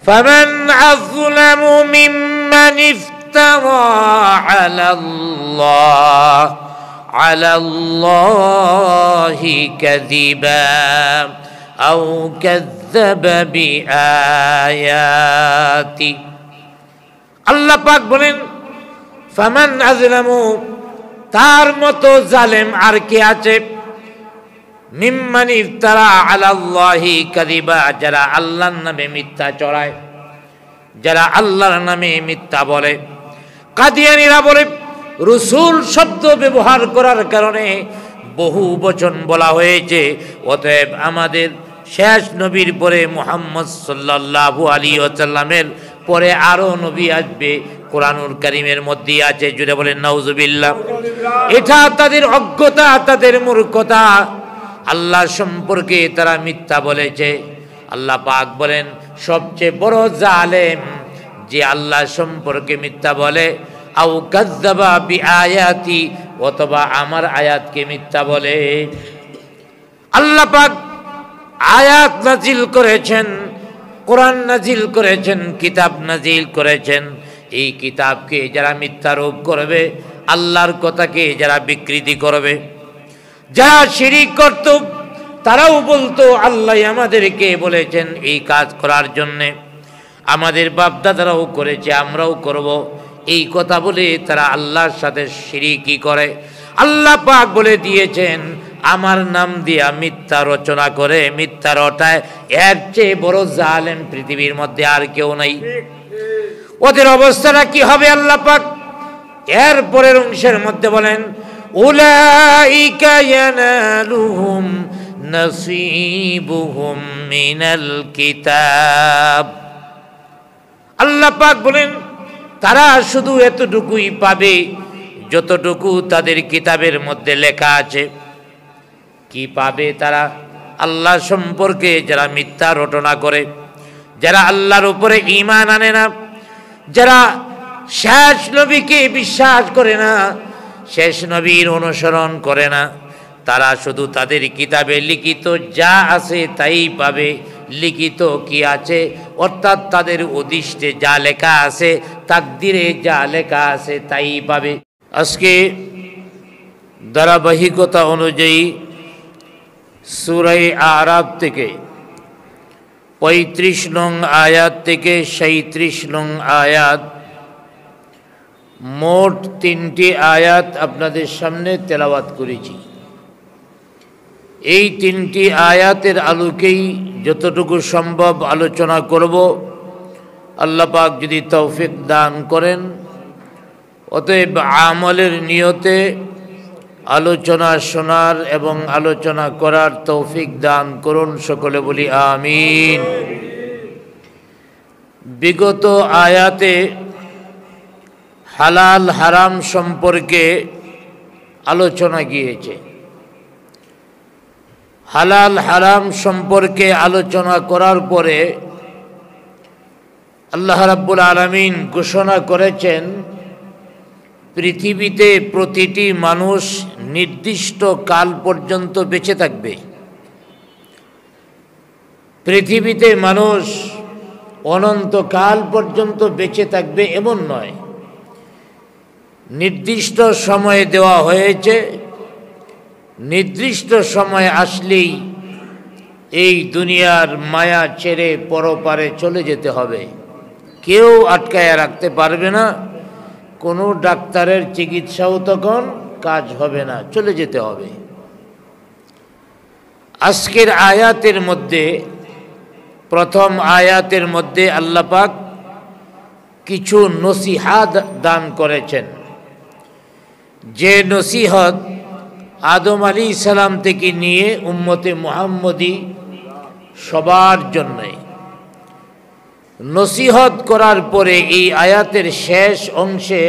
ফামান আযলামু মিম্মান ইফতারা আলাল্লাহি কাযিবা আও কাযযাবা বিআয়াতি। আল্লাহ পাক বলেন ফামান আযলামু, তার মতো জালেম আর কে আছে, মিম্মান ইফতারা আলাল্লাহি কাযিবা, যারা আল্লাহর নামে মিথ্যা চড়ায়, যারা আল্লাহর নামে মিথ্যা বলে। কাদিয়ানীরা বলে রাসূল শব্দ ব্যবহার করার কারণে বহু বচন বলা হয়েছে, অতএব আমাদের শেষ নবীর পরে মুহাম্মদ সাল্লাল্লাহু আলাইহি ওয়াসাল্লামের পরে আরো নবী আসবে, কোরআনুল কারীমের মধ্যে আছে। জুড়ে বলেন নাউজুবিল্লাহ। এটা তাদের অজ্ঞতা, তাদের মূর্খতা। আল্লাহ সম্পর্কে তারা মিথ্যা বলেছে। আল্লাহ পাক বলেন সবচেয়ে বড় জালেম যে আল্লাহ সম্পর্কে মিথ্যা বলে, আও কাযযাবা বিআয়াতি, অথবা আমার আয়াতকে মিথ্যা বলে। আল্লাহ পাক আয়াত নাজিল করেছেন, কোরআন নাজিল করেছেন, কিতাব নাজিল করেছেন। এই কিতাবকে যারা মিথ্যারোপ করবে, আল্লাহর কথাকে যারা বিকৃতি করবে, যারা শিরিক করত, তারাও বলতো আল্লাহ আমাদেরকে বলেছেন এই কাজ করার জন্যে, আমাদের বাপদাদারাও করেছে, আমরাও করব, এই কথা বলে তারা আল্লাহর সাথে শিরিকি করে। আল্লাহ পাক বলে দিয়েছেন আমার নাম দিয়া মিথ্যা রচনা করে, মিথ্যা রটায়, এর চেয়ে বড় জালেম পৃথিবীর মধ্যে আর কেউ নাই। ওদের অবস্থাটা কি হবে আল্লাহ পাক এর পরের অংশের মধ্যে বলেন, উলাইকা ইয়ানালুহুম নসীবুহুম মিনাল কিতাব। আল্লাহ পাক বলেন তারা শুধু এতটুকুই পাবে যতটুকু তাদের কিতাবের মধ্যে লেখা আছে। কি পাবে তারা? আল্লাহ সম্পর্কে যারা মিথ্যা রটনা করে, যারা আল্লাহর উপরে ঈমান আনে না, যারা শেষ নবীকে বিশ্বাস করে না, শেষ নবীর অনুসরণ করে না, তারা শুধু তাদের কিতাবে লিখিত যা আছে তাই পাবে। লিখিত কি আছে, অর্থাৎ তাদের উদ্দিষ্টে যা লেখা আছে, তাকদিরে যা লেখা আছে তাই পাবে। আজকে ধারাবাহিকতা অনুযায়ী সূরা আরাফ থেকে ৩৫ নং আয়াত থেকে ৩৭ নং আয়াত, মোট ৩টি আয়াত আপনাদের সামনে তেলাওয়াত করেছি। এই ৩টি আয়াতের আলোকেই যতটুকু সম্ভব আলোচনা করব, আল্লাহ পাক যদি তৌফিক দান করেন। অতএব আমলের নিয়তে আলোচনা শোনার এবং আলোচনা করার তৌফিক দান করুন, সকলে বলি আমিন। বিগত আয়াতে হালাল হারাম সম্পর্কে আলোচনা গিয়েছে। হালাল হারাম সম্পর্কে আলোচনা করার পরে আল্লাহ রাব্বুল আলামিন ঘোষণা করেছেন পৃথিবীতে প্রতিটি মানুষ নির্দিষ্ট কাল পর্যন্ত বেঁচে থাকবে। পৃথিবীতে মানুষ অনন্তকাল পর্যন্ত বেঁচে থাকবে এমন নয়, নির্দিষ্ট সময় দেওয়া হয়েছে। নির্দিষ্ট সময় আসলেই এই দুনিয়ার মায়া ছেড়ে পরপারে চলে যেতে হবে, কেউ আটকায়া রাখতে পারবে না। কোনো ডাক্তারের চিকিৎসাও তখন কাজ হবে না, চলে যেতে হবে। আজকের আয়াতের মধ্যে, প্রথম আয়াতের মধ্যে আল্লাহ পাক কিছু নসিহত দান করেছেন, যে নসিহত আদম আলাইহিস সালাম থেকে নিয়ে উম্মতে মুহাম্মদী সবার জন্যে। নসিহত করার পরে এই আয়াতের শেষ অংশে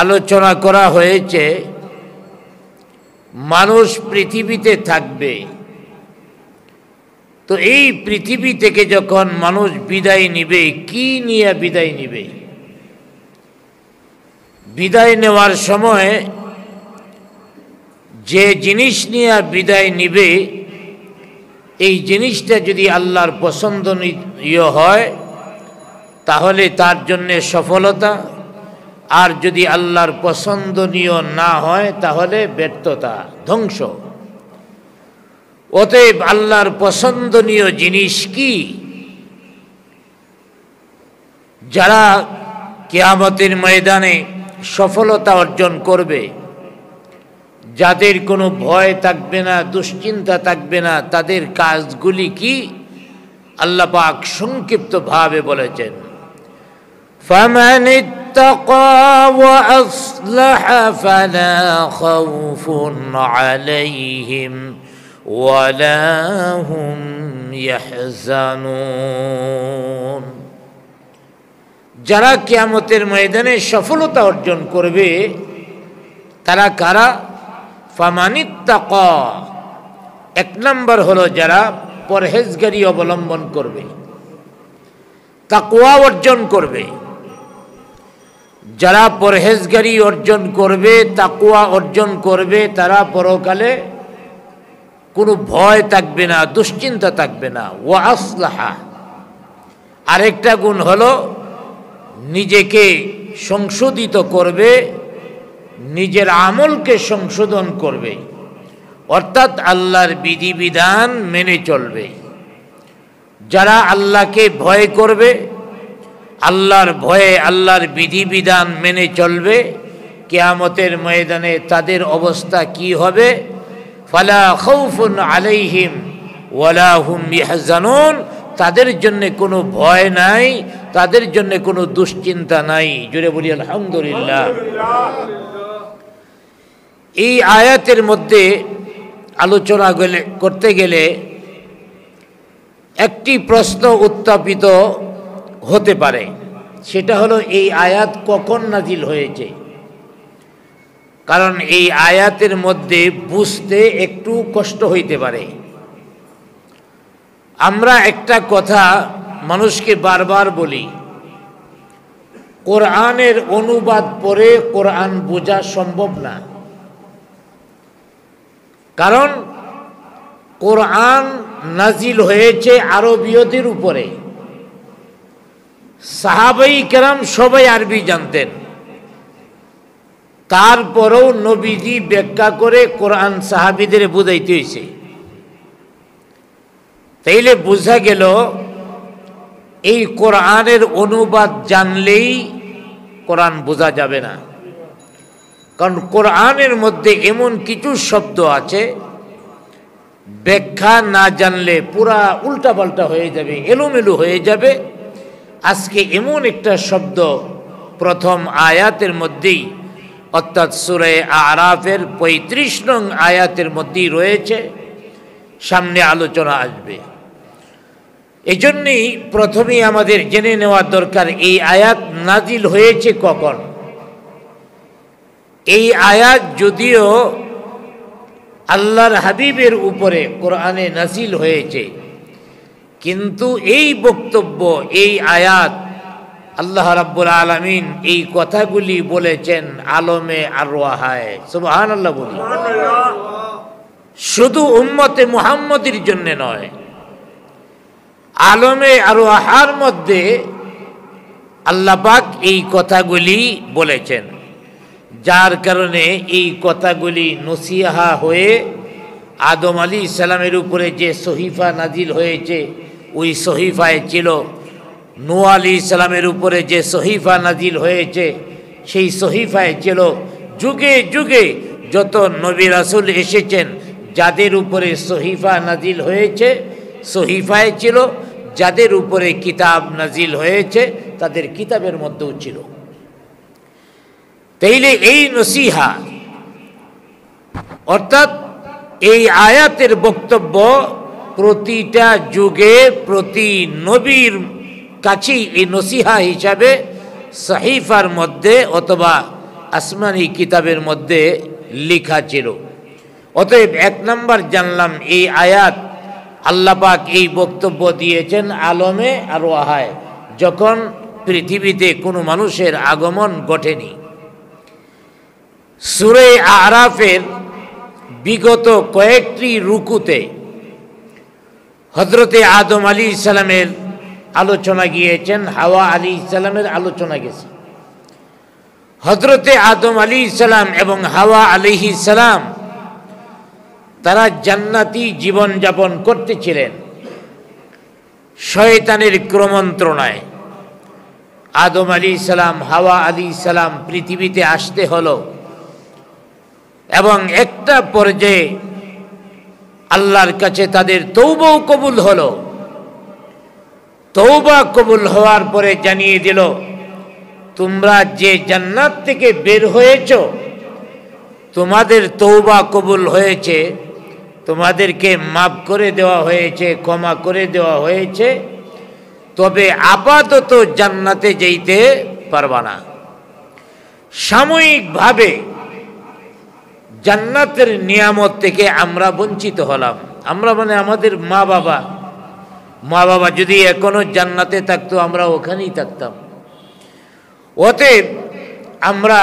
আলোচনা করা হয়েছে মানুষ পৃথিবীতে থাকবে। তো এই পৃথিবী থেকে যখন মানুষ বিদায় নিবে, কি নিয়ে বিদায় নিবে? বিদায় নেওয়ার সময় যে জিনিস নিয়ে বিদায় নিবে এই জিনিসটা যদি আল্লাহর পছন্দনীয় হয় তাহলে তার জন্য সফলতা, আর যদি আল্লাহর পছন্দনীয় না হয় তাহলে ব্যর্থতা, ধ্বংস। অতএব আল্লাহর পছন্দনীয় জিনিস কি? যারা কিয়ামতের ময়দানে সফলতা অর্জন করবে, যাদের কোনো ভয় থাকবে না, দুশ্চিন্তা থাকবে না, তাদের কাজগুলি কি? আল্লাহ পাক সংক্ষিপ্তভাবে বলেছেন, ফামান ইত্তাকা ওয়া আসলাহা ফালা খাউফুন আলাইহিম ওয়া লা হুম ইয়াহজানুন। যারা কিয়ামতের ময়দানে সফলতা অর্জন করবে তারা কারা? ফামানিত্তাকা, এক নম্বর হলো যারা পরহেজগারি অবলম্বন করবে, তাকওয়া অর্জন করবে। যারা পরহেজগারি অর্জন করবে, তাকওয়া অর্জন করবে, তারা পরকালে কোনো ভয় থাকবে না, দুশ্চিন্তা থাকবে না। ওয়া আসলাহা, আরেকটা গুণ হলো নিজেকে সংশোধিত করবে, নিজের আমলকে সংশোধন করবে, অর্থাৎ আল্লাহর বিধিবিধান মেনে চলবে। যারা আল্লাহকে ভয় করবে, আল্লাহর ভয়ে আল্লাহর বিধিবিধান মেনে চলবে, কিয়ামতের ময়দানে তাদের অবস্থা কি হবে? ফালা খাউফুন আলাইহিম ওয়ালা হুম ইয়াহজানুন, তাদের জন্য কোনো ভয় নাই, তাদের জন্য কোনো দুশ্চিন্তা নাই। জোরে বলি আলহামদুলিল্লাহ। এই আয়াতের মধ্যে আলোচনা করতে গেলে একটি প্রশ্ন উত্থাপিত হতে পারে, সেটা হলো এই আয়াত কখন নাজিল হয়েছে? কারণ এই আয়াতের মধ্যে বুঝতে একটু কষ্ট হইতে পারে। আমরা একটা কথা মানুষকে বারবার বলি, কোরআনের অনুবাদ পড়ে কোরআন বোঝা সম্ভব না। কারণ কোরআন নাজিল হয়েছে আরবীয়দের উপরে। সাহাবাই কেরাম সবাই আরবি জানতেন, তারপরেও নবীজি ব্যাখ্যা করে কোরআন সাহাবীদের বুঝাইতে হয়েছে। তাইলে বোঝা গেল এই কোরআনের অনুবাদ জানলেই কোরআন বোঝা যাবে না। কারণ কোরআনের মধ্যে এমন কিছু শব্দ আছে ব্যাখ্যা না জানলে পুরা উল্টাপাল্টা হয়ে যাবে, এলোমেলো হয়ে যাবে। আজকে এমন একটা শব্দ প্রথম আয়াতের মধ্যেই, অর্থাৎ সূরা আরাফের ৩৫ নং আয়াতের মধ্যেই রয়েছে, সামনে আলোচনা আসবে। এই জন্যেই প্রথমেই আমাদের জেনে নেওয়া দরকার এই আয়াত নাজিল হয়েছে কখন। এই আয়াত যদিও আল্লাহর হাবিবের উপরে কোরআনে নাজিল হয়েছে, কিন্তু এই বক্তব্য, এই আয়াত আল্লাহ রাব্বুল আলামিন এই কথাগুলি বলেছেন আলমে আরওয়াহায়। সুবহানাল্লাহ বলি। শুধু উম্মতে মুহাম্মদের জন্য নয়, আলমে আরওয়াহার মধ্যে আল্লাহ পাক এই কথাগুলি বলেছেন, যার কারণে এই কথাগুলি নসিহা হয়ে আদম আলাইহিস সালামের উপরে যে সহিফা নাজিল হয়েছে ওই সহিফায় ছিল, নূহ আলাইহিস সালামের উপরে যে সহিফা নাজিল হয়েছে সেই সহিফায় ছিল। যুগে যুগে যত নবী রাসূল এসেছেন যাদের উপরে সহিফা নাজিল হয়েছে সহিফায় ছিল, যাদের উপরে কিতাব নাজিল হয়েছে তাদের কিতাবের মধ্যেও ছিল। তাইলে এই নসিহা অর্থাৎ এই আয়াতের বক্তব্য প্রতিটা যুগে প্রতি নবীর কাছেই এই নসিহা হিসাবে সহিফার মধ্যে অথবা আসমানি কিতাবের মধ্যে লেখা ছিল। অতএব এক নম্বর জানলাম এই আয়াত আল্লাহ পাক এই বক্তব্য দিয়েছেন আলমে আরওয়াহায়, যখন পৃথিবীতে কোনো মানুষের আগমন ঘটেনি। সূরা আরাফের বিগত কয়েকটি রুকুতে হযরতে আদম আলাইহিস সালামের আলোচনা গিয়েছেন, হাওয়া আলাইহিস সালামের আলোচনা গেছে। হযরতে আদম আলাইহিস সালাম এবং হাওয়া আলাইহিস সালাম তারা জান্নাতি জীবন যাপন করতেছিলেন। শয়তানের কুমন্ত্রণায় আদম আলাইহিস সালাম, হাওয়া আলাইহিস সালাম পৃথিবীতে আসতে হলো এবং একটা পর্যায়ে আল্লাহর কাছে তাদের তওবাও কবুল হলো। তওবা কবুল হওয়ার পরে জানিয়ে দিল, তোমরা যে জান্নাত থেকে বের হয়েছো, তোমাদের তওবা কবুল হয়েছে, তোমাদেরকে মাফ করে দেওয়া হয়েছে, ক্ষমা করে দেওয়া হয়েছে, তবে আপাতত জান্নাতে যেতে পারবা না। সাময়িকভাবে জান্নাতের নিয়ামত থেকে আমরা বঞ্চিত হলাম। আমরা মানে আমাদের মা বাবা যদি এখনো জান্নাতে থাকতো, আমরা ওখানেই থাকতাম। অতএব আমরা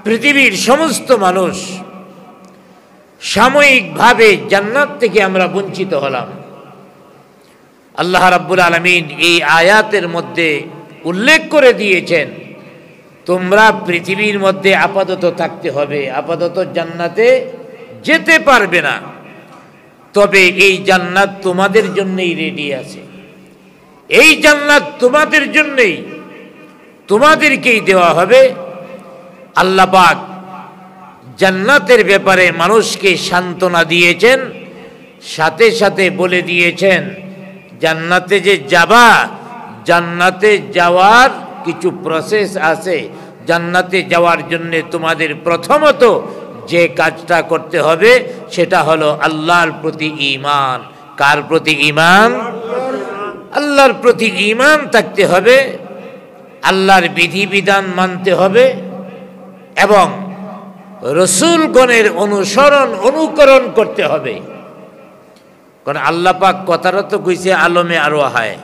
পৃথিবীর সমস্ত মানুষ সাময়িকভাবে জান্নাত থেকে আমরা বঞ্চিত হলাম। আল্লাহ রাব্বুল আলামিন এই আয়াতের মধ্যে উল্লেখ করে দিয়েছেন, তোমরা পৃথিবীর মধ্যে আপাতত থাকতে হবে, আপাতত জান্নাতে যেতে পারবে না, তবে এই জান্নাত তোমাদের জন্যই রেডি আছে। এই জান্নাত তোমাদের জন্যই, তোমাদেরকেই দেওয়া হবে। আল্লাহ পাক জান্নাতের ব্যাপারে মানুষকে সান্ত্বনা দিয়েছেন, সাথে সাথে বলে দিয়েছেন জান্নাতে যে যাবা, জান্নাতে যাওয়ার কিছু প্রসেস আছে। জান্নাতে যাওয়ার জন্য তোমাদের প্রথমত যে কাজটা করতে হবে সেটা হলো আল্লাহর প্রতি ঈমান। কার প্রতি ঈমান? আল্লাহর প্রতি ঈমান থাকতে হবে, আল্লাহর বিধিবিধান মানতে হবে এবং রাসূলগণের অনুকরণ করতে হবে। কারণ আল্লাহ পাক কথাটা তো কইছে আলমে আরওয়াহায়।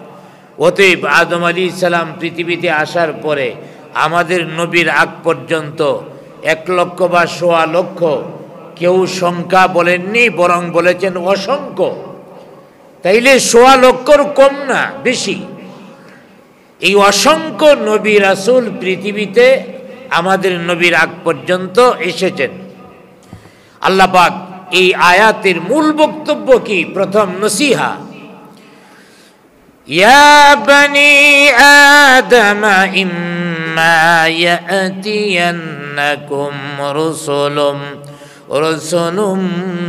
অতএব আদম আলাইহিস সালাম পৃথিবীতে আসার পরে আমাদের নবীর আগ পর্যন্ত 1 লক্ষ বা 1.25 লক্ষ, কেউ সংখ্যা বলেননি, বরং বলেছেন অসংখ্য। তাইলে 1.25 লক্ষর কম না, বেশি। এই অসংখ্য নবী রাসূল পৃথিবীতে আমাদের নবীর আগ পর্যন্ত এসেছেন। আল্লাহ পাক এই আয়াতের মূল বক্তব্য কি? প্রথম নসিহা, ইয়া বনি আদম ইম্মা ইয়াতিয়ান্নাকুম রুসুলুম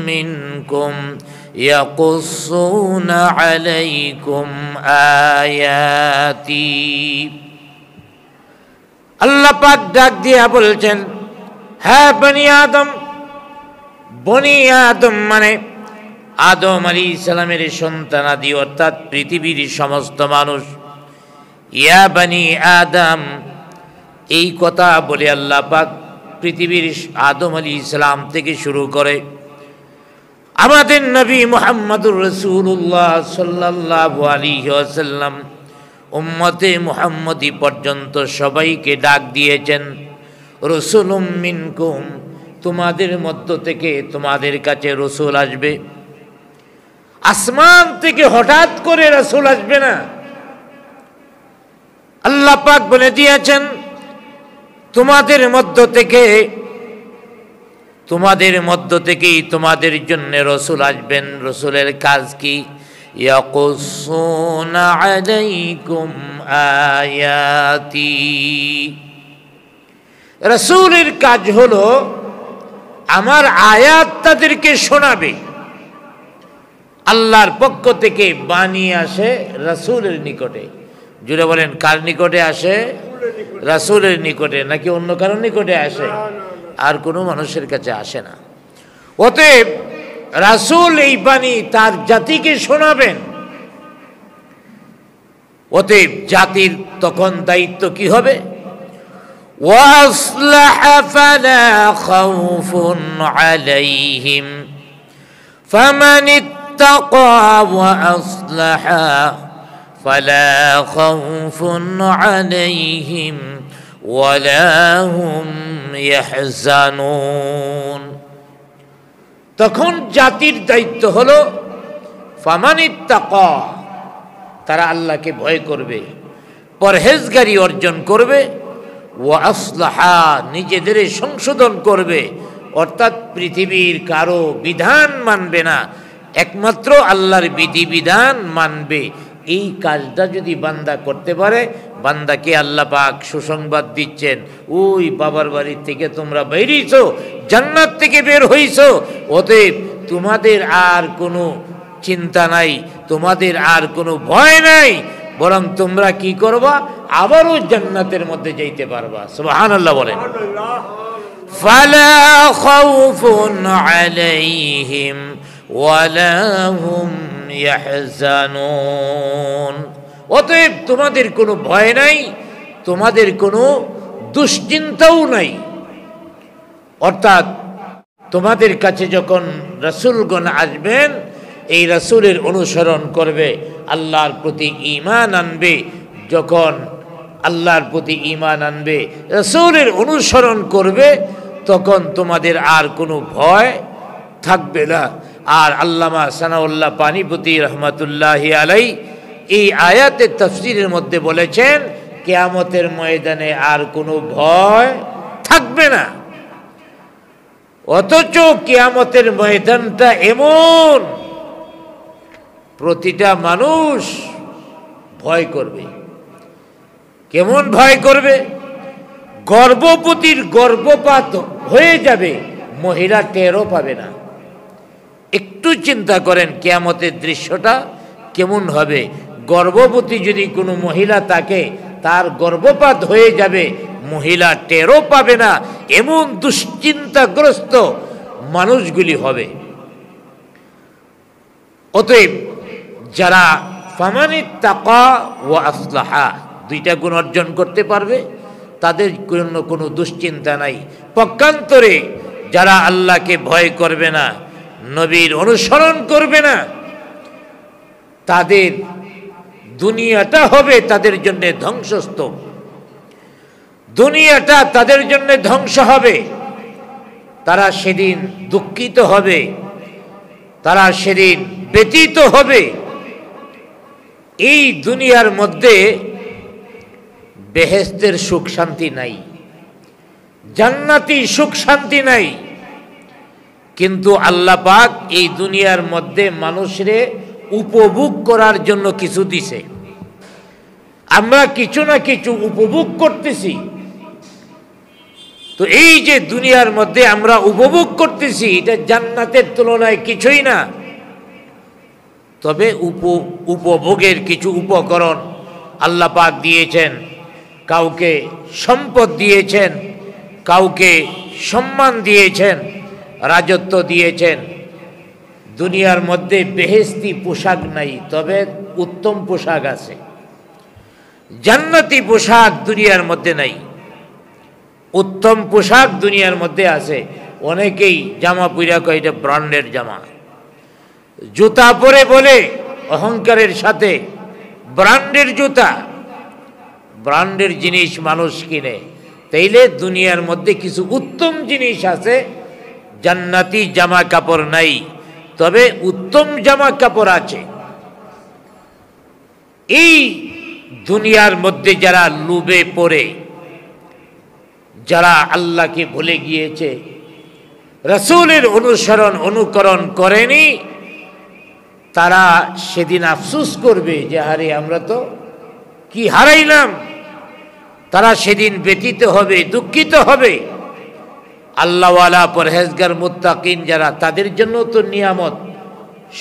মিনকুম ইয়াকুসুনা আলাইকুম আয়াতি। আল্লাহ পাক ডাক দিয়া বলছেন, হ্যাঁ বনি আদম। বনি আদম মানে আদম আলাইহিস সালামের সন্তানাদি, অর্থাৎ পৃথিবীর সমস্ত মানুষ। ইয়া বনি আদম, এই কথা বলে আল্লাহ পাক পৃথিবীর আদম আলাইহিস সালাম থেকে শুরু করে আমাদের নবী মুহাম্মদুর রাসূলুল্লাহ সাল্লাল্লাহু আলাইহি ওয়াসাল্লাম উম্মতে মুহাম্মদি পর্যন্ত সবাইকে ডাক দিয়েছেন, রাসূলুম মিনকুম, তোমাদের মধ্য থেকে তোমাদের কাছে রাসূল আসবে। আসমান থেকে হঠাৎ করে রাসূল আসবে না। আল্লাহ পাক বলে দিয়েছেন তোমাদের মধ্য থেকেই তোমাদের জন্য রাসূল আসবেন। রাসূলের কাজ কি? ইয়াকুসুনা আলাইকুম আয়াতি। রাসূলের কাজ হলো আমার আয়াত তাদেরকে শোনাবে। আল্লাহর পক্ষ থেকে বাণী আসে রাসূলের নিকটে। জুড়ে বলেন, কার নিকটে আসে? রাসূলের নিকটে, নাকি অন্য কারোর নিকটে আসে? আর কোনো মানুষের কাছে আসে না। অতএব রাসূল এই বাণী তার জাতিকে শোনাবেন। অতএব জাতির তখন দায়িত্ব কি হবে? وَأَصْلَحَ فَلَا خَوْفٌ عَلَيْهِمْ فَمَنِ اتَّقَى وَأَصْلَحَ فَلَا خَوْفٌ عَلَيْهِمْ وَلَا هُمْ يَحْزَنُونَ। তখন জাতির দায়িত্ব হলো ফামানিত্তাকা, তারা আল্লাহকে ভয় করবে, পরহেজগারি অর্জন করবে, ওয়া আসলাহা, নিজেদের সংশোধন করবে, অর্থাৎ পৃথিবীর কারো বিধান মানবে না, একমাত্র আল্লাহর বিধিবিধান মানবে। এই কাজটা যদি বান্দা করতে পারে, বান্দাকে আল্লাহ পাক সুসংবাদ দিচ্ছেন, ওই বাবার বাড়ির থেকে তোমরা বেরিয়েছো, জান্নাত থেকে বের হইছো, অতএব তোমাদের আর কোনো চিন্তা নাই, তোমাদের আর কোনো ভয় নাই, বরং তোমরা কি করবা, আবারও জান্নাতের মধ্যে যাইতে পারবা। সুবহানাল্লাহ বলেন। ফালা খাউফুন আলাইহিম ওয়ালা হুম ইয়াহজানুন, অতএব তোমাদের কোনো ভয় নাই, তোমাদের কোনো দুশ্চিন্তাও নাই। অর্থাৎ তোমাদের কাছে যখন রাসূলগণ আসবেন, এই রাসূলের অনুসরণ করবে, আল্লাহর প্রতি ঈমান আনবে। যখন আল্লাহর প্রতি ঈমান আনবে, রাসূলের অনুসরণ করবে, তখন তোমাদের আর কোনো ভয় থাকবে না। আর আল্লামা সানাউল্লাহ পানিপতি রহমাতুল্লাহি আলাই এই আয়াতের তাফসীরের মধ্যে বলেছেন, কিয়ামতের ময়দানে আর কোনো ভয় থাকবে না। অথচ কিয়ামতের ময়দানটা এমন, প্রতিটা মানুষ ভয় করবে। কেমন ভয় করবে? গর্ভবতীর গর্ভপাত হয়ে যাবে, মহিলা টেরও পাবে না। একটু চিন্তা করেন কিয়ামতের দৃশ্যটা কেমন হবে। গর্ভবতী যদি কোনো মহিলা থাকে, তার গর্ভপাত হয়ে যাবে, মহিলা টেরও পাবে না। এমন দুশ্চিন্তাগ্রস্ত মানুষগুলি হবে। অতএব যারা ফামানিত্তাকা ওয়া আসলাহা, দুইটা গুণ অর্জন করতে পারবে, তাদের কোনো দুশ্চিন্তা নাই। পক্ষান্তরে যারা আল্লাহকে ভয় করবে না, নবীর অনুসরণ করবে না, তাদের দুনিয়াটা হবে তাদের জন্য ধ্বংসস্তূপ। দুনিয়াটা তাদের জন্য ধ্বংস হবে। তারা সেদিন দুঃখিত হবে, তারা সেদিন ব্যতীত হবে। এই দুনিয়ার মধ্যে বেহেশতের সুখ শান্তি নাই, জান্নাতি সুখ শান্তি নাই। কিন্তু আল্লাহ পাক এই দুনিয়ার মধ্যে মানুষরে উপভোগ করার জন্য কিছু দিছে। আমরা কিছু না কিছু উপভোগ করতেছি। তো এই যে দুনিয়ার মধ্যে আমরা উপভোগ করতেছি, এটা জান্নাতের তুলনায় কিছুই না। তবে উপভোগের কিছু উপকরণ আল্লাহ পাক দিয়েছেন। কাউকে সম্পদ দিয়েছেন, কাউকে সম্মান দিয়েছেন, রাজত্ব দিয়েছেন। দুনিয়ার মধ্যে বেহেশতি পোশাক নাই, তবে উত্তম পোশাক আছে। জান্নাতি পোশাক দুনিয়ার মধ্যে নাই, উত্তম পোশাক দুনিয়ার মধ্যে আছে। অনেকেই জামা পইরা কয় এটা ব্র্যান্ডের জামা, জুতা পরে বলে অহংকারের সাথে ব্র্যান্ডের জুতা, ব্র্যান্ডের জিনিস মানুষ কিনে। তাইলে দুনিয়ার মধ্যে কিছু উত্তম জিনিস আছে, জান্নাতি জামা কাপড় নাই, তবে উত্তম জামা কাপড় আছে। এই দুনিয়ার মধ্যে যারা লোভে পড়ে, যারা আল্লাহকে ভুলে গিয়েছে, রাসূলের অনুকরণ করেনি, তারা সেদিন আফসোস করবে যে আরে আমরা তো কি হারাইলাম। তারা সেদিন ব্যতীত হবে, দুঃখিত হবে। আল্লাহওয়ালা পরহেজগার মুত্তাকিন যারা, তাদের জন্য তো নিয়ামত,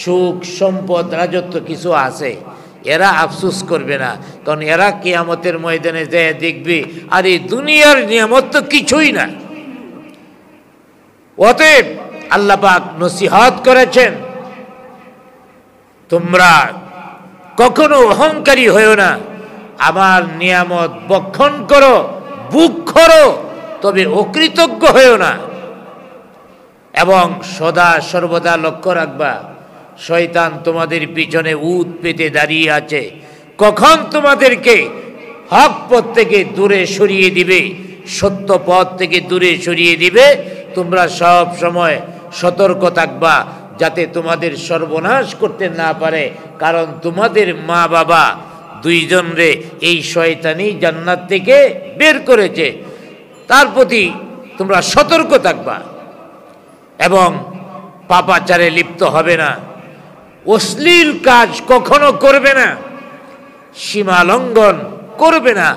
সুখ, সম্পদ, রাজত্ব কিছু আছে। এরা আফসোস করবে না, কারণ এরা কিয়ামতের ময়দানে যায় দেখবে আর এই দুনিয়ার নিয়ামত তো কিছুই না। অতএব আল্লাহ পাক নসিহত করেছেন, তোমরা কখনো অহংকারী হয়েও না, আমার নিয়ামত বক্ষণ করো, বুক করো, তবে অকৃতজ্ঞ হয়েও না। এবং সদা সর্বদা লক্ষ্য রাখবা, শয়তান তোমাদের পিছনে উত পেতে দাঁড়িয়ে আছে। কখন তোমাদেরকে হক পথ থেকে দূরে সরিয়ে দিবে, সত্য পথ থেকে দূরে সরিয়ে দিবে, তোমরা সব সময় সতর্ক থাকবা। যাতে তোমাদের সর্বনাশ করতে না পারে, কারণ তোমাদের মা বাবা দুইজনরে এই শয়তানি জান্নাত থেকে বের করেছে। তার প্রতি তোমরা সতর্ক থাকবা এবং পাপাচারে লিপ্ত হবে না, অশ্লীল কাজ কখনো করবে না, সীমা লঙ্ঘন করবে না।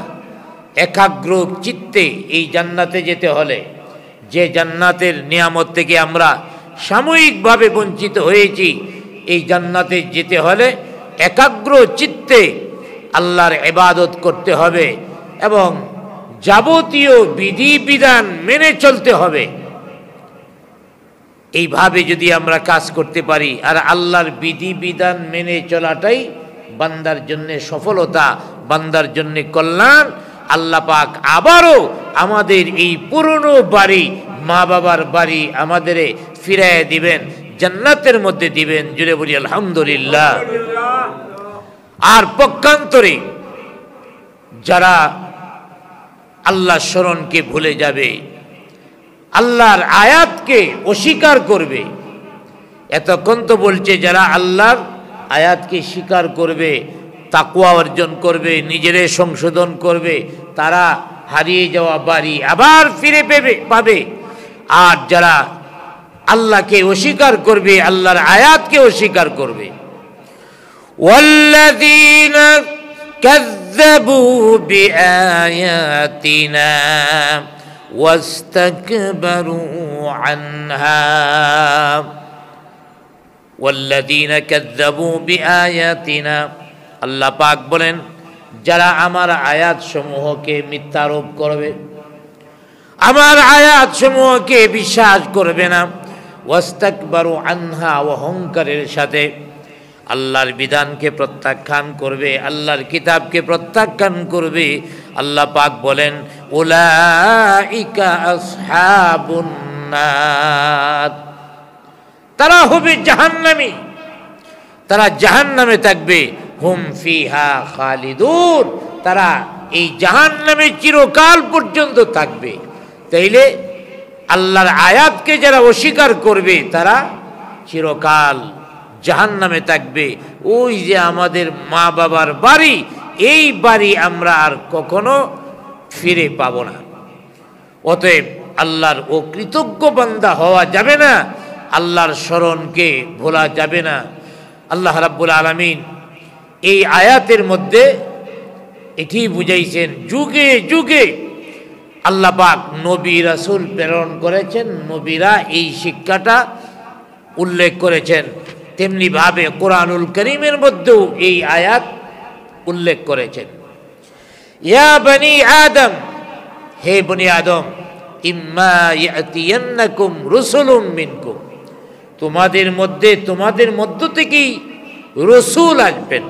একাগ্র চিত্তে এই জান্নাতে যেতে হলে, যে জান্নাতের নিয়ামত থেকে আমরা সাময়িকভাবে বঞ্চিত হয়েছি, এই জান্নাতে যেতে হলে একাগ্র চিত্তে আল্লাহর ইবাদত করতে হবে এবং যাবতীয় বিধিবিধান মেনে চলতে হবে। এইভাবে যদি আমরা কাজ করতে পারি, আর আল্লাহর বিধিবিধান মেনে চলাটাই বান্দার জন্য সফলতা, বান্দার জন্য কল্যাণ। আল্লাহ পাক আবারও আমাদের এই পুরনো বাড়ি, মা বাবার বাড়ি আমাদের ফিরাইয়া দিবেন, জান্নাতের মধ্যে দিবেন। জুড়ে বলি আলহামদুলিল্লাহ। আর পক্ষান্তরে যারা আল্লাহ স্মরণকে ভুলে যাবে, আল্লাহর আয়াতকে অস্বীকার করবে, এতক্ষণ তো বলছে যারা আল্লাহর আয়াতকে স্বীকার করবে, তাকওয়া অর্জন করবে, নিজেরে সংশোধন করবে, তারা হারিয়ে যাওয়া বাড়ি আবার ফিরে পাবে। আর যারা আল্লাহকে অস্বীকার করবে, আল্লাহর আয়াতকে অস্বীকার করবে, ওয়াল্লাযীনা কাযযাবু বিআয়াতিনা ওয়াস্তাকবারু আনহা, ওয়াল্লাযীনা কাযযাবু বিআয়াতিনা, আল্লাহ পাক বলেন যারা আমার আয়াত সমূহকে মিথ্যারোপ করবে, আমার আয়াত সমূহকে বিশ্বাস করবে না, ওয়াস্তাকবারু আনহা, অহংকারের সাথে আল্লাহর বিধানকে প্রত্যাখ্যান করবে, আল্লাহর কিতাবকে প্রত্যাখ্যান করবে, আল্লাহ পাক বলেন উলাইকা আসহাবুন নার, তারা হবে জাহান্নামী, তারা জাহান্নামে থাকবে। হুম ফিহা খালিদুন, তারা এই জাহান্নামে চিরকাল পর্যন্ত থাকবে। তাইলে আল্লাহর আয়াতকে যারা অস্বীকার করবে তারা চিরকাল জাহান্নামে থাকবে। ওই যে আমাদের মা বাবার বাড়ি, এই বাড়ি আমরা আর কখনো ফিরে পাবো না। অতএব আল্লাহর অকৃতজ্ঞ বান্দা হওয়া যাবে না, আল্লাহর স্মরণকে ভোলা যাবে না। আল্লাহ রাব্বুল আলামিন এই আয়াতের মধ্যে এটি বুঝাইছেন, যুগে যুগে আল্লাহ পাক নবী রাসূল প্রেরণ করেছেন, নবীরা এই শিক্ষাটা উল্লেখ করেছেন। তেমনিভাবে কোরআনুল কারীমের মধ্যেও এই আয়াত উল্লেখ করেছেন। ইয়া বনি আদম, হে বনি আদম, ইম্মা ইয়াতিয়ান্নাকুম রুসুলুম মিনকুম, তোমাদের মধ্য থেকেই রসুল আসবেন।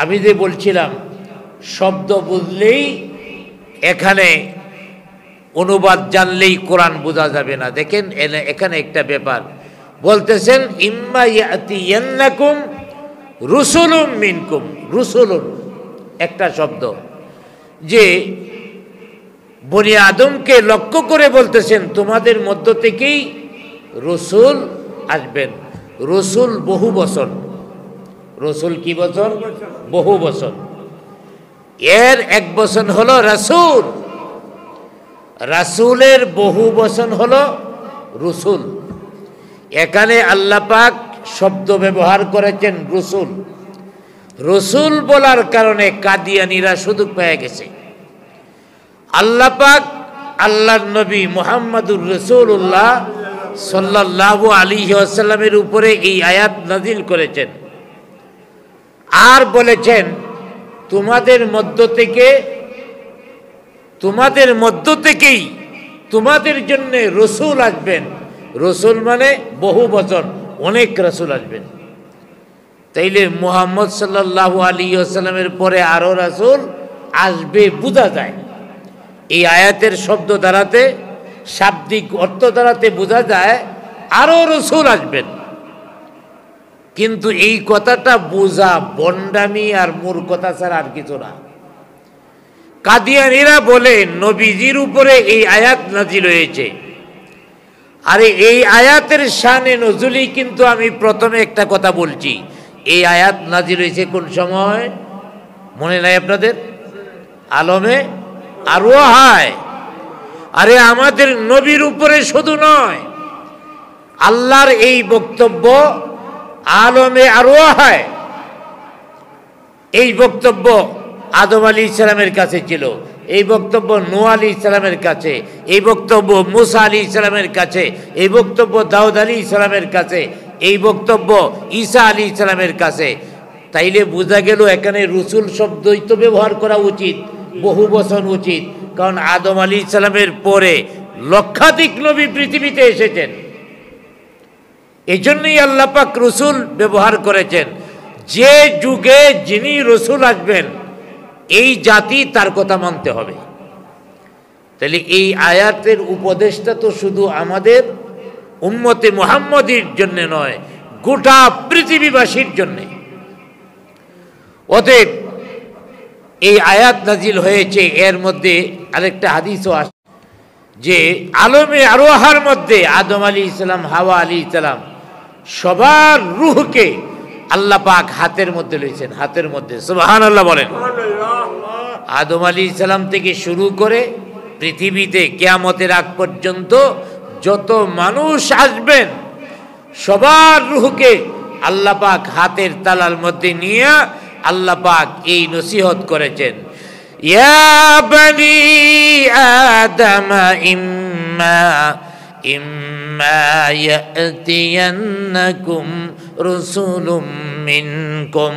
আমি যে বলছিলাম শব্দ বুঝলেই, এখানে অনুবাদ জানলেই কোরআন বোঝা যাবে না। দেখেন এখানে একটা ব্যাপার বলতেছেন, ইম্মা ইয়াতিয়ান্নাকুম রুসুলুম মিনকুম, রুসুলুন একটা শব্দ, যে বনি আদমকে লক্ষ্য করে বলতেছেন তোমাদের মধ্য থেকেই রসুল আসবেন। রসুল বহু বচন, রসুল কি বচন? বহু বচন। এর এক বচন হলো রাসূল, রাসূলের বহু বচন হলো রসুল। এখানে আল্লাহ পাক শব্দ ব্যবহার করেছেন রসুল। রসুল বলার কারণে কাদিয়ানীরা সুযোগ পেয়ে গেছে। আল্লাহ পাক আল্লাহর নবী মুহাম্মদুর রাসূলুল্লাহ সাল্লাল্লাহু আলাইহি ওয়াসাল্লামের উপরে এই আয়াত নাজিল করেছেন, আর বলেছেন তোমাদের মধ্য থেকেই তোমাদের জন্য রসুল আসবেন। রসুল মানে বহু বচন, অনেক রসুল আসবেন। তাইলে মুহাম্মদ সাল্লাল্লাহু আলাইহি ওয়াসাল্লামের পরে আরো রাসূল আসবে বোঝা যায়। এই আয়াতের শব্দ দ্বারাতে, শাব্দিক অর্থ দ্বারাতে বোঝা যায় আরো রসুল আসবেন। কিন্তু এই কথাটা বোঝা বন্ডামি আর মূর্খতা ছাড়া আর কিছু না। কাদিয়ানীরা বলে নবীজির উপরে এই আয়াত নাজিল হয়েছে, আরে এই আয়াতের শানে নজুলি কিন্তু আমি প্রথমে একটা কথা বলছি, এই আয়াত নাজিল হয়েছে কোন সময় মনে নাই আপনাদের? আলমে আরওয়াহায়। আরে আমাদের নবীর উপরে শুধু নয়, আল্লাহর এই বক্তব্য আলমে আরওয়াহায়। এই বক্তব্য আদম আলাইহিস সালামের কাছে ছিল, এই বক্তব্য নূহ আলাইহিস সালামের কাছে, এই বক্তব্য মুসা আলাইহিস সালামের কাছে, এই বক্তব্য দাউদ আলাইহিস সালামের কাছে, এই বক্তব্য ঈসা আলাইহিস সালামের কাছে। তাইলে বোঝা গেল এখানে রসুল শব্দই তো ব্যবহার করা উচিত, বহু বচন উচিত, কারণ আদম আলাইহিস সালামের পরে লক্ষাধিক নবী পৃথিবীতে এসেছেন। এই জন্যই আল্লাহ পাক রসুল ব্যবহার করেছেন। যে যুগে যিনি রসুল আসবেন এই জাতি তার কথা মানতে হবে। তাহলে এই আয়াতের উপদেশটা তো শুধু আমাদের উম্মতে মুহাম্মদীর জন্য নয়, গোটা পৃথিবীবাসীর জন্য। অতএব এই আয়াত নাজিল হয়েছে, এর মধ্যে আরেকটা হাদিসও আছে যে আলমে আরওয়াহার মধ্যে আদম আলাইহিস সালাম, হাওয়া আলাইহিস সালাম সবার রূহকে আল্লাহ পাক হাতের মধ্যে লইছেন, হাতের মধ্যে। সুবহানাল্লাহ বলেন। আদম আলাইহিস সালাম থেকে শুরু করে পৃথিবীতে কিয়ামতের আগ পর্যন্ত যত মানুষ আসবেন সবার রূহকে আল্লাহ পাক হাতের তালার মধ্যে নিয়ে আল্লাহ পাক এই নসিহত করেছেন, ইয়া বনি আদম ইম্মা ইয়াতিয়ান্নাকুম রাসূলুম মিনকুম।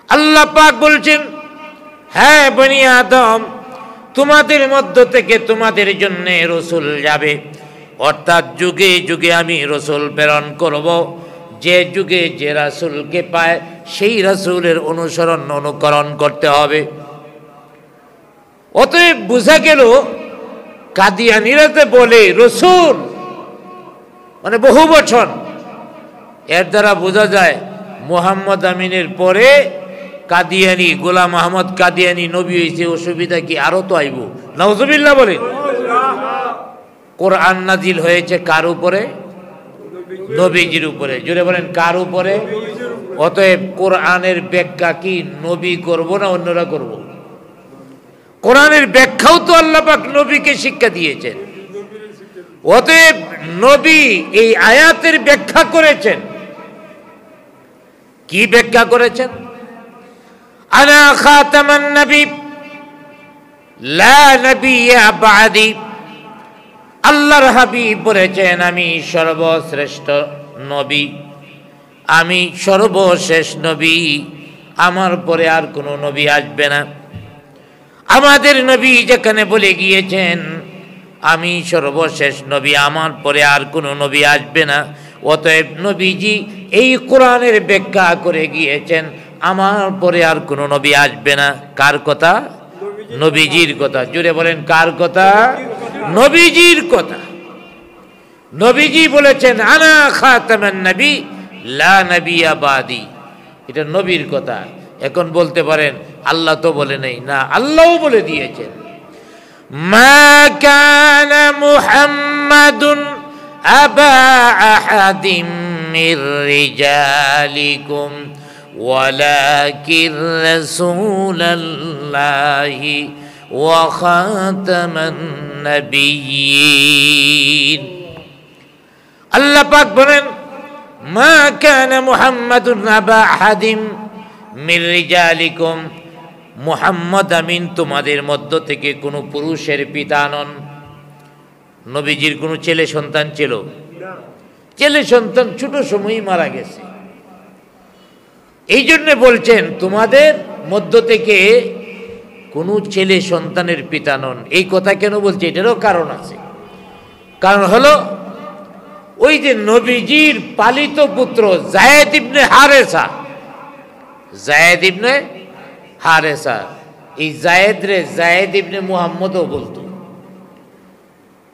আল্লাহ পাক বলছেন, হ্যাঁ বনি আদম, তোমাদের মধ্য থেকে তোমাদের জন্য রসুল যাবে, অর্থাৎ যুগে যুগে আমি রসুল প্রেরণ করব। যে যুগে যে রাসূলকে পায় সেই রাসূলের অনুসরণ অনুকরণ করতে হবে। অতএব বোঝা গেল কাদিয়ানীরাতে বলে রসুল মানে বহু বচন, এর দ্বারা বোঝা যায় মুহাম্মদ আমিনের পরে কাদিয়ানী, গোলাম আহমদ কাদিয়ানী নবী হয়েছে। অসুবিধা কি? আরো তো আইব। নাউজুবিল্লাহ বলেন। কোরআন নাজিল হয়েছে কার উপরে? নবীজির উপরে। জোরে বলেন, কার উপরে? অতএব কোরআনের ব্যাখ্যা কি নবী করব না অন্যরা করব? কোরআনের ব্যাখ্যাও তো আল্লাহ পাক নবীকে শিক্ষা দিয়েছেন। অতএব নবী এই আয়াতের ব্যাখ্যা করেছেন। কি ব্যাখ্যা করেছেন? আনা খাতামান নবী লা নবিয়্যা বাদি। আল্লাহর হাবিব বলেছেন, আমি সর্বশ্রেষ্ঠ নবী, আমি সর্বশেষ নবী, আমার পরে আর কোনো নবী আসবে না। আমাদের নবী যেখানে বলে গিয়েছেন আমি সর্বশেষ নবী, আমার পরে আর কোনো নবী আসবে না, অতএব নবীজি এই কোরআনের ব্যাখ্যা করে গিয়েছেন আমার পরে আর কোনো নবী আসবে না। কার কথা? নবীজির কথা। জুড়ে বলেন, কার কথা? নবীজির কথা। নবীজি বলেছেন আনা খাতামান নবী লা নবিয়্যা বাদি, এটা নবীর কথা। এখন বলতে পারেন আল্লাহ তো বলে নেই, না, আল্লাহও বলে দিয়েছেন, মা কানা মুহাম্মাদুন আবা আহাদিম মির রিজালিকুম ওয়ালাকিন রাসূলুল্লাহি ওয়া খাতামান নবিয়্যিন। আল্লাহ পাক বলেন, মা কানা মুহাম্মাদুন আবা আহাদিম মির রিজালিকুম, মুহাম্মদ আমিন তোমাদের মধ্য থেকে কোনো পুরুষের পিতা নন। নবীজির কোনো ছেলে সন্তান ছিল? ছেলে সন্তান ছোট সময়ই মারা গেছে। এই জন্য বলছেন তোমাদের মধ্য থেকে কোনো ছেলে সন্তানের পিতা নন। এই কথা কেন বলছে? এটারও কারণ আছে। কারণ হলো ওই যে নবীজির পালিত পুত্র যায়েদ ইবনে হারেসা, যায়েদ ইবনে হারেসা, এই জায়েদ রে যায়েদ ইবনে মুহাম্মদও বলতো।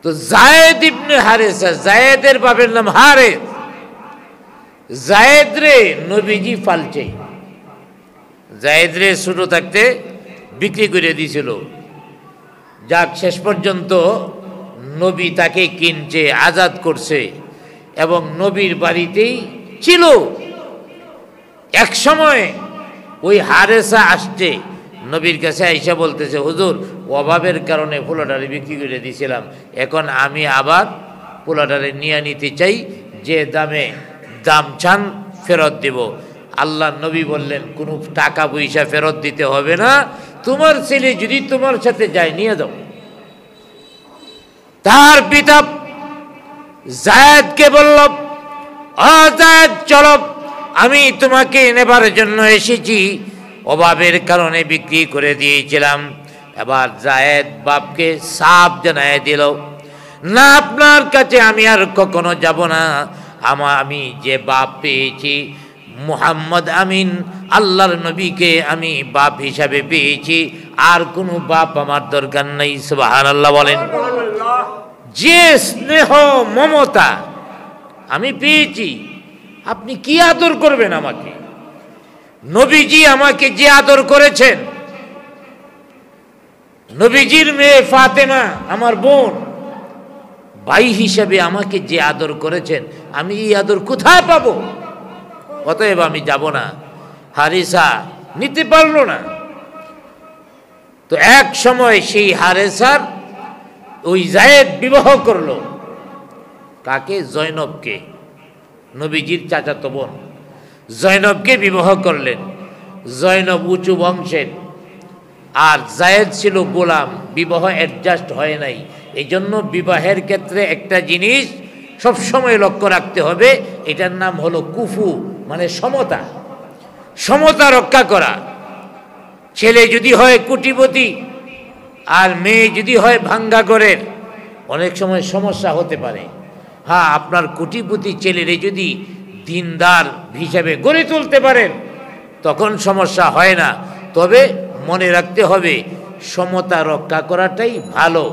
তো যায়েদ ইবনে হারেসা, যায়েদের বাপের নাম হারেস, যায়েদ রে নবীজি ফালছে। যায়েদ রে ছোট থাকতে বিক্রি করে দিয়েছিল। যাক, শেষ পর্যন্ত নবী তাকে কিনছে, আজাদ করছে এবং নবীর বাড়িতেই ছিল। এক সময় ওই হারেসা আসছে নবীর কাছে, আইসা বলতেছে, হুজুর অভাবের কারণে পোলাটারে বিক্রি করে দিয়েছিলাম, এখন আমি আবার পোলাটারে নিয়ে নিতে চাই, যে দামে দাম চান ফেরত দেব। আল্লাহ নবী বললেন, কোনো টাকা পয়সা ফেরত দিতে হবে না, তোমার ছেলে যদি তোমার সাথে যায় নিয়ে যাও। তার পিতা যায়েদকে বলল, ও যায়েদ চলো, আমি তোমাকে নেবার জন্য এসেছি, অভাবের কারণে বিক্রি করে দিয়েছিলাম। এবার যায়েদ বাপকে সাফ জানায় দিল, না আপনার কাছে আমি আর কখনো যাব না, আমি যে বাপ পেয়েছি মুহাম্মদ আমিন আল্লাহর নবীকে আমি বাপ হিসাবে পেয়েছি, আর কোনো বাপ আমার দরকার নেই। সুবহানাল্লাহ বলেন। যে স্নেহ মমতা আমি পেয়েছি, আপনি কি আদর করবেন আমাকে? নবীজি আমাকে যে আদর করেছেন, নবীজির মেয়ে ফাতেমা আমার বোন, ভাই হিসাবে আমাকে যে আদর করেছেন, আমি এই আদর কোথায় পাবো? অতএব আমি যাব না। হারেসা নিতে পারলো না। তো এক সময় সেই হারেসার ওই যায়েদ বিবাহ করলো। কাকে? জয়নবকে, নবীজির চাচাতো বোন জয়নবকে বিবাহ করলেন। জয়নব উঁচু বংশের, আর যায়েদ ছিল গোলাম, বিবাহ অ্যাডজাস্ট হয় নাই। এই জন্য বিবাহের ক্ষেত্রে একটা জিনিস সবসময় লক্ষ্য রাখতে হবে, এটার নাম হলো কুফু, মানে সমতা। সমতা রক্ষা করা। ছেলে যদি হয় কোটিপতি আর মেয়ে যদি হয় ভাঙ্গা ঘরের, অনেক সময় সমস্যা হতে পারে। হ্যাঁ, আপনার কোটিপতি ছেলেরে যদি দিনদার হিসাবে গড়ে তুলতে পারেন, তখন সমস্যা হয় না। তবে মনে রাখতে হবে, সমতা রক্ষা করাটাই ভালো।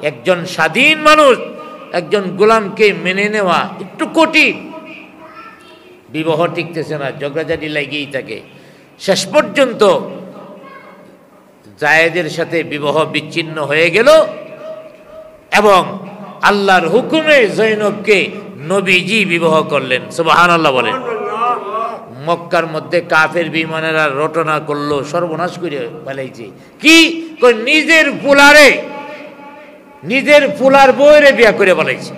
একজন স্বাধীন মানুষ একজন গোলামকে মেনে নেওয়া একটু কঠিন। বিবাহ টিকতেছে না, ঝগড়াঝাটি লাগিয়েই থাকে। শেষ পর্যন্ত যায়েদের সাথে বিবাহ বিচ্ছিন্ন হয়ে গেল এবং আল্লাহর হুকুমে জয়নবকে নবীজি বিবাহ করলেন। সুবহানাল্লাহ বলেন। মক্কার মধ্যে কাফের বিমানেরা রটনা করলো, সর্বনাশ করে ফেলাইছে। কি? নিজের ফুলার বউরে বিয়া করে ফেলাইছে।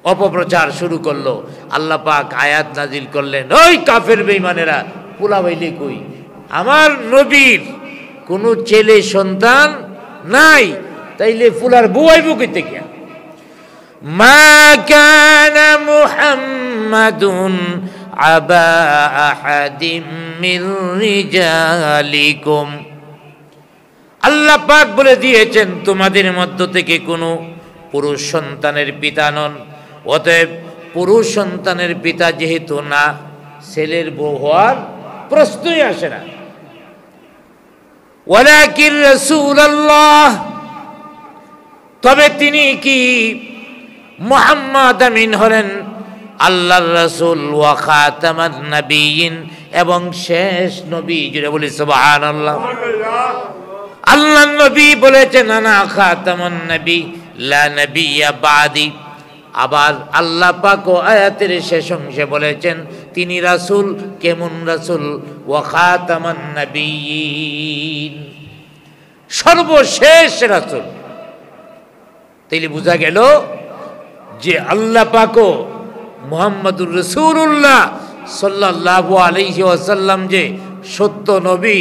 অপপ্রচার শুরু করলো। আল্লাহ পাক আয়াত নাজিল করলেন, ওই কাফের বেঈমানেরা, ফুলা হইলে কই? আমার নবীর কোনো ছেলে সন্তান নাই, তাইলে ফুলার বউ আইব কই থেকে? মা কানা মুহাম্মাদুন আবা আহাদিম মির রিজালিকুম। আল্লাহ পাক বলে দিয়েছেন, তোমাদের মধ্য থেকে কোনো পুরুষ সন্তানের পিতা নন। অতএব পুরুষ সন্তানের পিতা যেহেতু না, ছেলের বউ হওয়ার প্রশ্নই আসে না। ওয়ালাকিন রাসূলুল্লাহ, তবে তিনি কি? মুহাম্মদ আমিন হলেন আল্লাহর রাসূল, ওয়া খাতামান নবিয়্যিন, এবং শেষ নবী। জুড়ে বলি সুবহানাল্লাহ। আল্লাহ নবী বলেছেন, আনা খাতামুন নবী লা নবিয়্যা বাদি। আবার আল্লাহ পাক ও আয়াতের শেষ অংশে বলেছেন, তিনি রাসূল। কেমন রাসূল? ওয়া খাতামান নবিয়্যিন, সর্বশেষ রাসূল। তাইলে বোঝা গেল যে আল্লাহ পাক মুহাম্মদুর রাসূলুল্লাহ সাল্লাল্লাহু আলাইহি ওয়াসাল্লাম যে সত্য নবী,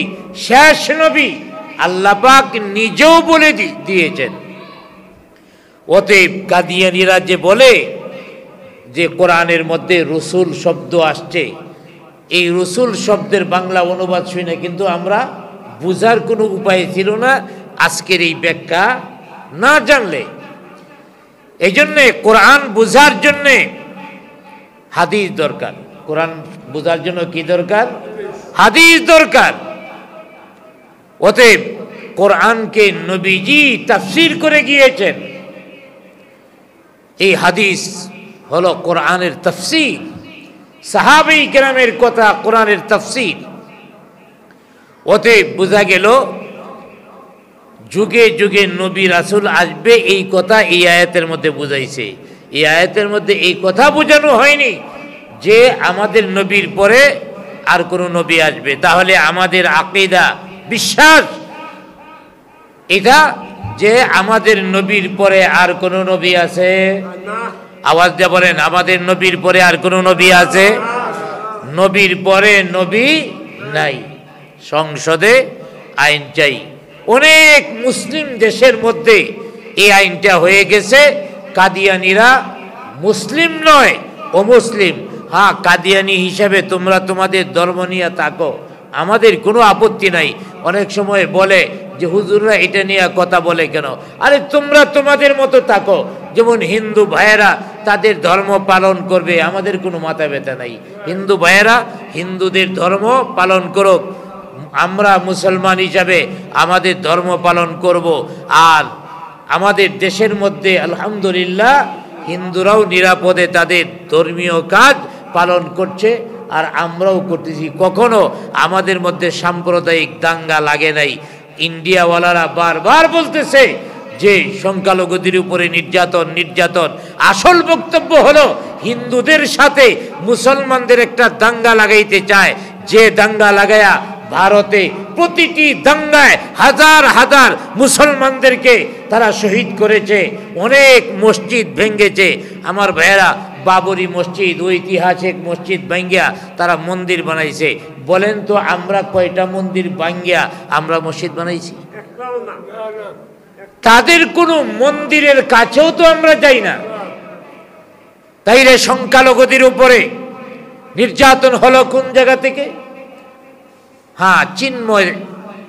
শেষ নবী, আল্লাহ পাক নিজেও বলে দিয়েছেন। অতএব কাদিয়ানীরা যে বলে যে কোরআনের মধ্যে রসুল শব্দ আসছে, এই রসুল শব্দের বাংলা অনুবাদ শুনে কিন্তু আমরা বুঝার কোনো উপায় ছিল না আজকের এই ব্যাখ্যা না জানলে। এই জন্যে কোরআন বুঝার জন্যে হাদিস দরকার। কোরআন বুঝার জন্য কি দরকার? হাদিস দরকার। অতএব কোরআনকে নবীজি তাফসীর করে গিয়েছেন। এই হাদিস হলো কোরআনের তাফসীর, সাহাবী কেরামের কথা কোরআনের তাফসীর। অতএব বোঝা গেল যুগে যুগে নবী রাসূল আসবে এই কথা এই আয়াতের মধ্যে বুঝাইছে। এই আয়াতের মধ্যে এই কথা বোঝানো হয়নি যে আমাদের নবীর পরে আর কোনো নবী আসবে। তাহলে আমাদের আকীদা বিশ্বাস এটা যে আমাদের নবীর পরে আর কোনো নবী আছে? আওয়াজ দিয়ে বলেন, আমাদের নবীর পরে আর কোনো নবী আছে? নবীর পরে নবী নাই। সংসদে আইন চাই। অনেক মুসলিম দেশের মধ্যে এই আইনটা হয়ে গেছে। কাদিয়ানীরা মুসলিম নয়, অমুসলিম। হ্যাঁ, কাদিয়ানী হিসাবে তোমরা তোমাদের ধর্ম নিয়ে থাকো, আমাদের কোনো আপত্তি নাই। অনেক সময় বলে যে হুজুররা এটা নিয়ে কথা বলে কেন? আরে তোমরা তোমাদের মতো থাকো, যেমন হিন্দু ভাইয়েরা তাদের ধর্ম পালন করবে, আমাদের কোনো মাথা ব্যথা নাই। হিন্দু ভাইয়েরা হিন্দুদের ধর্ম পালন করুক, আমরা মুসলমান হিসাবে আমাদের ধর্ম পালন করব। আর আমাদের দেশের মধ্যে আলহামদুলিল্লাহ হিন্দুরাও নিরাপদে তাদের ধর্মীয় কাজ পালন করছে, আর আমরাও করতেছি। কখনো আমাদের মধ্যে সাম্প্রদায়িক দাঙ্গা লাগে নাই। ইন্ডিয়াওয়ালারা বারবার বলতেছে যে সংখ্যালঘুদের উপরে নির্যাতন নির্যাতন। আসল বক্তব্য হলো হিন্দুদের সাথে মুসলমানদের একটা দাঙ্গা লাগাইতে চায়, যে দাঙ্গা লাগায়া ভারতে প্রতিটি দাঙ্গায় হাজার হাজার মুসলমানদেরকে তারা শহীদ করেছে, অনেক মসজিদ ভেঙ্গেছে। আমার ভাইয়েরা বাবরি মসজিদ, ঐতিহাসিক মসজিদ ভাঙ্গিয়া তারা মন্দির বানাইছে। বলেন তো আমরা কয়টা মন্দির ভাঙ্গিয়া আমরা মসজিদ বানাইছি? তাদের কোনো মন্দিরের কাছেও তো আমরা যাই না। তাইলে সংখ্যালঘুদের উপরে নির্যাতন হলো কোন জায়গা থেকে? হ্যাঁ, চিন্ময়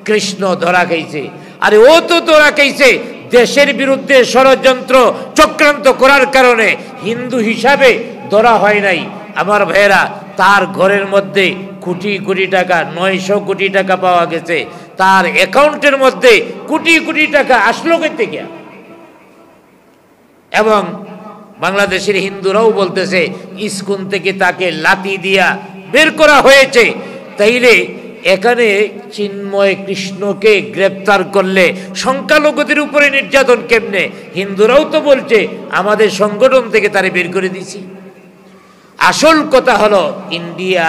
কৃষ্ণ ধরা খাইছে। আরে ও তো ধরা খাইছে দেশের বিরুদ্ধে ষড়যন্ত্র চক্রান্ত করার কারণে, হিন্দু হিসাবে ধরা হয় নাই। আমার ভাইয়েরা, তার ঘরের মধ্যে কোটি কোটি টাকা, 900 কোটি টাকা পাওয়া গেছে। তার অ্যাকাউন্টের মধ্যে কোটি কোটি টাকা আসলো কই থেকে? এবং বাংলাদেশের হিন্দুরাও বলতেছে ইস্কন থেকে তাকে লাথি দিয়া বের করা হয়েছে। তাইলে এখানে চিন্ময় কৃষ্ণকে গ্রেপ্তার করলে সংখ্যালঘুদের উপরে নির্যাতন কেমনে? হিন্দুরাও তো বলছে আমাদের সংগঠন থেকে তারে বের করে দিছি। আসল কথা হলো ইন্ডিয়া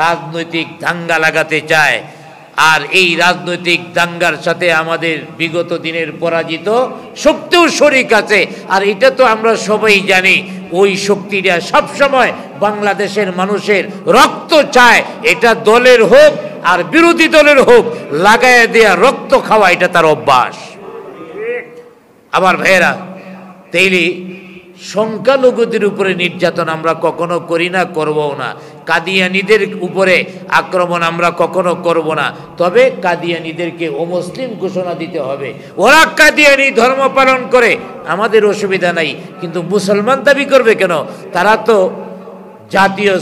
রাজনৈতিক দাঙ্গা লাগাতে চায়, আর এই রাজনৈতিক দাঙ্গার সাথে আমাদের বিগত দিনের পরাজিত শক্তিও শরিক আছে। আর এটা তো আমরা সবাই জানি, ওই শক্তিটা সবসময় বাংলাদেশের মানুষের রক্ত চায়। এটা দলের হোক আর বিরোধী দলের হোক, লাগায় দেয়া রক্ত খাওয়া এটা তার অভ্যাস। আমার ভাইয়েরা, তাইলে সংখ্যালঘুদের উপরে নির্যাতন আমরা কখনো করি না, করবও না। কাদিয়ানীদের উপরে আক্রমণ আমরা কখনো করব না। তবে কাদিয়ানীদেরকে অমুসলিম ঘোষণা দিতে হবে। ওরা কাদিয়ানী ধর্ম পালন করে, আমাদের অসুবিধা নাই, কিন্তু মুসলমান দাবি করবে কেন? তারা তো জাতীয়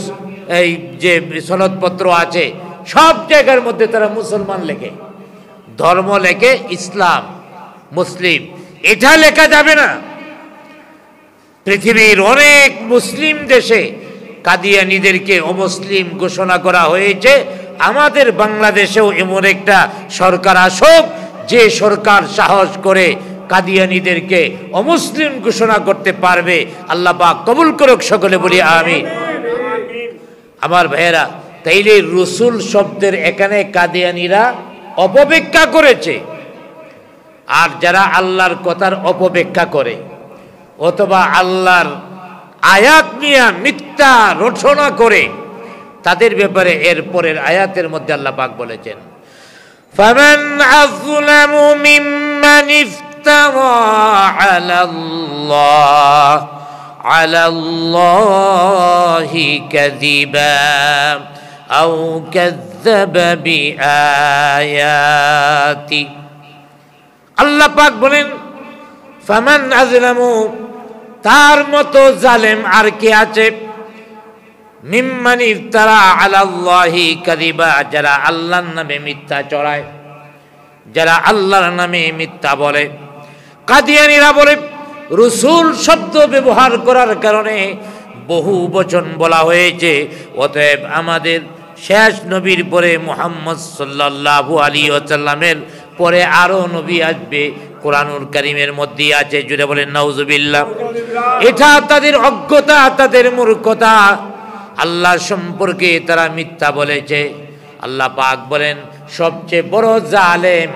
এই যে সনদপত্র আছে সব জায়গার মধ্যে তারা মুসলমান লেখে, ধর্ম লেখে ইসলাম, মুসলিম। এটা লেখা যাবে না। পৃথিবীর অনেক মুসলিম দেশে কাদিয়ানীদেরকে অমুসলিম ঘোষণা করা হয়েছে। আমাদের বাংলাদেশেও এমন একটা সরকার আসুক যে সরকার সাহস করে কাদিয়ানীদেরকে অমুসলিম ঘোষণা করতে পারবে। আল্লাহ পাক কবুল করুক, সকলে বলি আমিন। আমার ভাইয়েরা, তাইলে রসুল শব্দের এখানে কাদিয়ানীরা অপব্যাখ্যা করেছে। আর যারা আল্লাহর কথার অপব্যাখ্যা করে অথবা আল্লাহর আয়াত নিয়ে মিথ্যা রচনা করে, তাদের ব্যাপারে এর পরের আয়াতের মধ্যে আল্লাহ পাক বলেছেন, ফামান আযলামু মিম্মান ইফতারা আলাল্লাহি কাযিবা আও কাযযাবা বিআয়াতি। আল্লাহ পাক বলেন, ফামান আযলামু, তার মতো জালেম আর কে আছে? মিম্মান ইফতারা আলাল্লাহি কাযিবা, যারা আল্লাহর নামে মিথ্যা চড়ায়, যারা আল্লাহর নামে মিথ্যা বলে। কাদিয়ানীরা বলে রসুল শব্দ ব্যবহার করার কারণে বহু বচন বলা হয়েছে, অতএব আমাদের শেষ নবীর পরে মুহাম্মদ সাল্লাল্লাহু আলাইহি ওয়াসাল্লামের পরে আরো নবী আসবে, কোরআনুল কারীমের মধ্যে আছে। জুড়ে বলেন নাউজুবিল্লাহ। এটা তাদের অজ্ঞতা, তাদের মূর্খতা। আল্লাহ সম্পর্কে তারা মিথ্যা বলেছে। আল্লাহ পাক বলেন সবচেয়ে বড় জালেম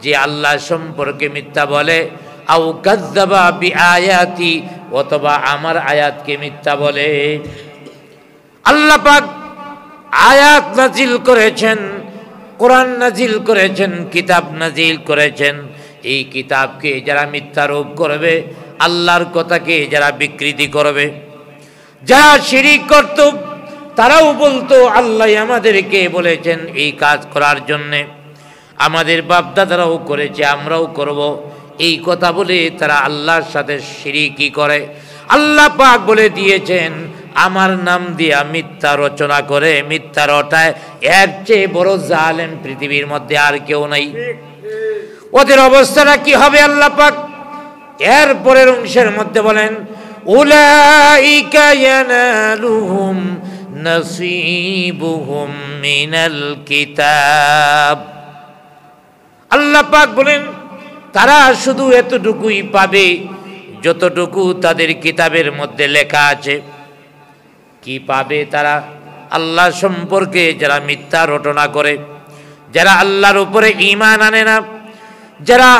যে আল্লাহ সম্পর্কে মিথ্যা বলে, আও কাযযাবা বিআয়াতি, অথবা আমার আয়াতকে মিথ্যা বলে। আল্লাহ পাক আয়াত নাজিল করেছেন, কোরআন নাজিল করেছেন, কিতাব নাজিল করেছেন। এই কিতাবকে যারা মিথ্যারোপ করবে, আল্লাহর কথাকে যারা বিকৃতি করবে, যারা শিরিক করত, তারাও বলতো আল্লাহ আমাদেরকে বলেছেন এই কাজ করার জন্যে, আমাদের বাপদাদারাও করেছে, আমরাও করব। এই কথা বলে তারা আল্লাহর সাথে শিরিকি করে। আল্লাহ পাক বলে দিয়েছেন আমার নাম দিয়া মিথ্যা রচনা করে, মিথ্যা রটায়, এর চেয়ে বড় জালেম পৃথিবীর মধ্যে আর কেউ নাই। ওদের অবস্থাটা কি হবে আল্লাহ পাক এর পরের অংশের মধ্যে বলেন, উলাইকা ইয়ানালুহুম নসিবুহুম মিনাল কিতাব। আল্লাহ পাক বলেন তারা শুধু এতটুকুই পাবে যতটুকু তাদের কিতাবের মধ্যে লেখা আছে। কি পাবে তারা? আল্লাহ সম্পর্কে যারা মিথ্যা রটনা করে, যারা আল্লাহর উপরে ঈমান আনে না, যারা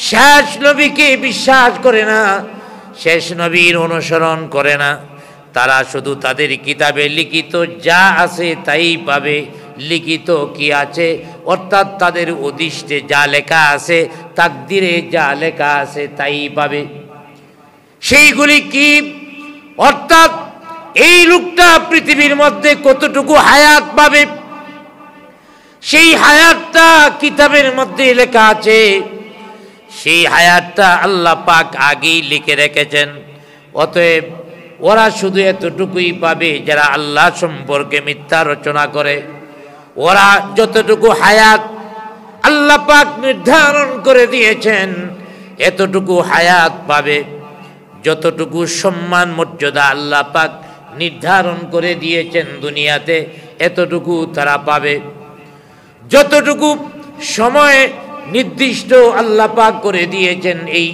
শেষ নবীকে বিশ্বাস করে না, শেষ নবীর অনুসরণ করে না, তারা শুধু তাদের কিতাবে লিখিত যা আছে তাই পাবে। লিখিত কি আছে অর্থাৎ তাদের উদ্দিষ্টে যা লেখা আছে, তাকদিরে যা লেখা আছে তাই পাবে। সেইগুলি কি? অর্থাৎ এই লোকটা পৃথিবীর মধ্যে কতটুকু হায়াত পাবে, সেই হায়াতটা কিতাবের মধ্যে লেখা আছে। সেই হায়াতটা আল্লাহ পাক আগেই লিখে রেখেছেন। অতএব ওরা শুধু এতটুকুই পাবে যারা আল্লাহ সম্পর্কে মিথ্যা রচনা করে। ওরা যতটুকু হায়াত আল্লাহ পাক নির্ধারণ করে দিয়েছেন এতটুকু হায়াত পাবে। যতটুকু সম্মান মর্যাদা আল্লাহ পাক নির্ধারণ করে দিয়েছেন দুনিয়াতে, এতটুকু তারা পাবে। যতটুকু সময় নির্দিষ্ট আল্লাহ পাক করে দিয়েছেন এই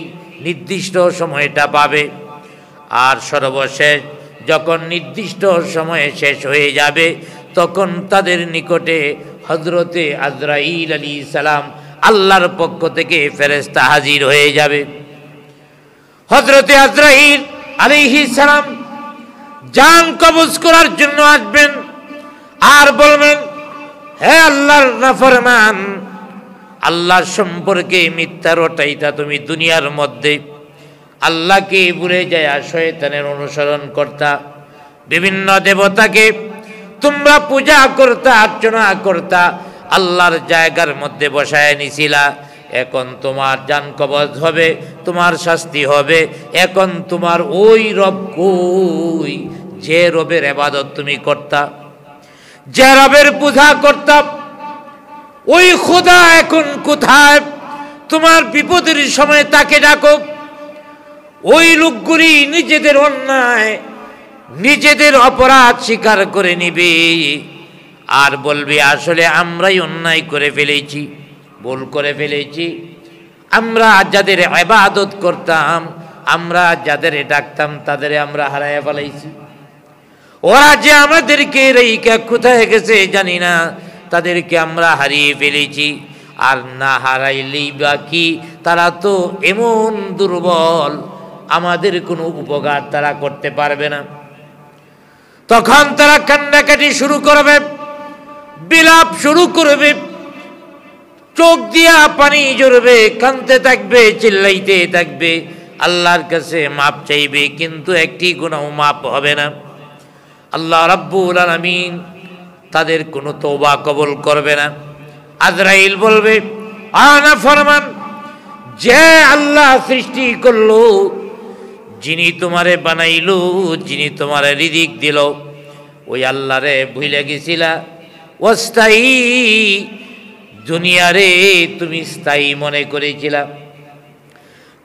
নির্দিষ্ট সময়টা পাবে। আর সর্বশেষ যখন নির্দিষ্ট সময়ে শেষ হয়ে যাবে, তখন তাদের নিকটে হযরতে আজরাইল আলাইহিস সালাম আল্লাহর পক্ষ থেকে ফেরেশতা হাজির হয়ে যাবে। হযরতে আজরাইল আলাইহিস সালাম জান কবজ করার জন্য আসবেন আর বলবেন, হে আল্লাহর নাফরমান, আল্লাহ সম্পর্কে মিথ্যা রটাইতা তুমি দুনিয়ার মধ্যে, আল্লাহকে ভুলে যায় শয়তানের অনুসরণ করতা, বিভিন্ন দেবতাকে তোমরা পূজা করতা, অর্চনা করতা, আল্লাহর জায়গার মধ্যে বসায় নিছিলা। এখন তোমার জান কবজ হবে, তোমার শাস্তি হবে। এখন তোমার ওই রব কই যে রবের ইবাদত তুমি করতা, যে রবের পূজা করতা, ওই খোদা এখন কোথায়? তোমার বিপদের সময় তাকে ডাকো। ওই লোকগুলি নিজেদের অন্যায়, নিজেদের অপরাধ স্বীকার করে নিবে আর বলবে আসলে আমরাই অন্যায় করে ফেলেছি, ভুল করে ফেলেছি। আমরা যাদের ইবাদত করতাম, আমরা যাদের ডাকতাম, তাদের আমরা হারায় ফেলাইছি। ওরা যে আমাদেরকে রেখে কোথায় গেছে জানি না, তাদেরকে আমরা হারিয়ে ফেলেছি। আর না হারাইলেই বা কি, তারা তো এমন দুর্বল, আমাদের কোনো উপকার তারা করতে পারবে না। তখন তারা কান্নাকাটি শুরু করবে, বিলাপ শুরু করবে, চোখ দিয়া পানি ঝরবে, কাঁদতে থাকবে, চিল্লাইতে থাকবে, আল্লাহর কাছে মাপ চাইবে, কিন্তু একটি গুনাহ মাপ হবে না। আল্লাহ রাব্বুল আলামিন তাদের কোনো তওবা কবুল করবে না। আজরাইল বলবে, আনা ফরমান, যে আল্লাহ সৃষ্টি করলো, যিনি তোমারে বানাইলো, যিনি তোমারে রিজিক দিল, ওই আল্লাহরে ভুলে গেছিলা। অস্থায়ী দুনিয়ারে তুমি স্থায়ী মনে করেছিলা,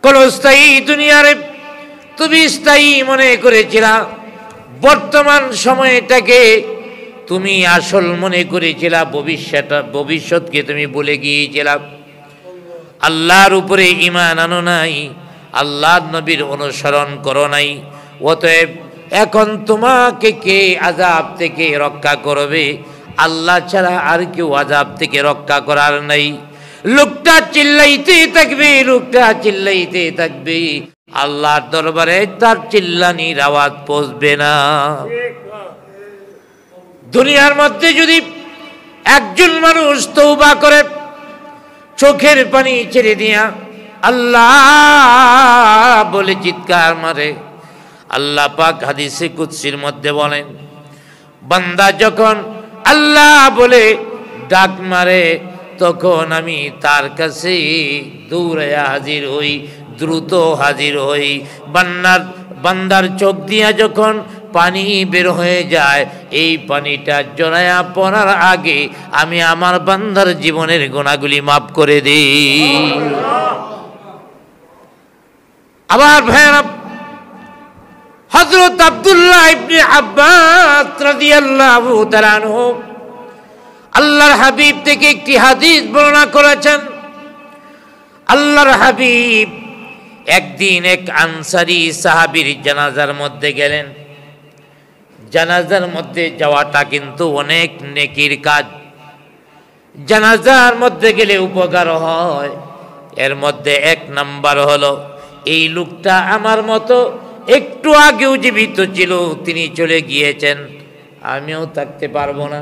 কোন স্থায়ী দুনিয়ারে তুমি স্থায়ী মনে করেছিলা। বর্তমান সময়টাকে তুমি আসল মনে করেছিলা, ভবিষ্যৎকে তুমি ভুলে গিয়েছিলা। আল্লাহর উপরে ঈমান আনো নাই, আল্লাহর নবীর অনুসরণ করো নাই, অতএব এখন তোমাকে কে আযাব থেকে রক্ষা করবে? আল্লাহ ছাড়া আর কেউ আযাব থেকে রক্ষা করার নাই। লোকটা চিল্লাইতে থাকবে, লোকটা চিল্লাইতে থাকবে, আল্লাহর দরবারে তার চিল্লানির আওয়াজ পৌঁছবে না। দুনিয়ার মধ্যে যদি একজন মানুষ তওবা করে, চোখের পানি ছেড়ে দিয়া আল্লাহ বলে চিৎকার মারে, আল্লাহ পাক হাদিসে কুদসির মধ্যে বলেন, বান্দা যখন আল্লাহ বলে ডাক মারে তখন আমি তার কাছে দৌড়ে হাজির হই, দ্রুত হাজির হই। বান্দার চোখ দিয়া যখন পানি বের হয়ে যায়, এই পানিটা জড়ায়া পড়ার আগে আমি আমার বান্দার জীবনের গুনাহগুলি মাফ করে দিই। আবার ভাইরা, হযরত আব্দুল্লাহ ইবনে আব্বাস রাদিয়াল্লাহু তাআলা আনহু আল্লাহর হাবিব থেকে একটি হাদিস বর্ণনা করেছেন। আল্লাহর হাবিব একদিন এক আনসারী সাহাবীর জানাজার মধ্যে গেলেন। জানাজার মধ্যে যাওয়াটা কিন্তু অনেক নেকির কাজ। জানাজার মধ্যে গেলে উপকার হয়। এর মধ্যে এক নাম্বার হলো, এই লোকটা আমার মতো একটু আগেও জীবিত ছিল, তিনি চলে গিয়েছেন, আমিও থাকতে পারবো না,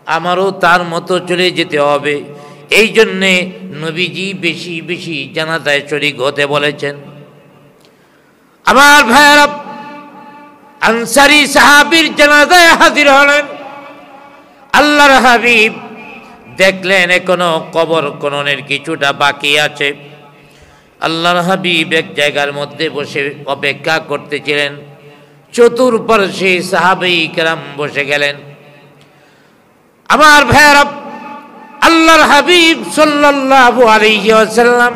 আমারও তার মতো চলে যেতে হবে। এই জন্যে নবীজি বেশি বেশি জানাজায় শরীক হতে বলেছেন। আমার ভাইয়েরা, আনসারী সাহাবীর জানাজায় হাজির হলেন। আল্লাহর হাবিব দেখলেন এখনো কবর খননের কিছুটা বাকি আছে। আল্লাহর হাবিব এক জায়গার মধ্যে বসে অপেক্ষা করতেছিলেন। চতুর্পার্শ্বে সাহাবায়ে কেরাম বসে গেলেন। আমার ভাইয়েরা, আল্লাহর হাবিব সাল্লাল্লাহু আলাইহি ওয়াসাল্লাম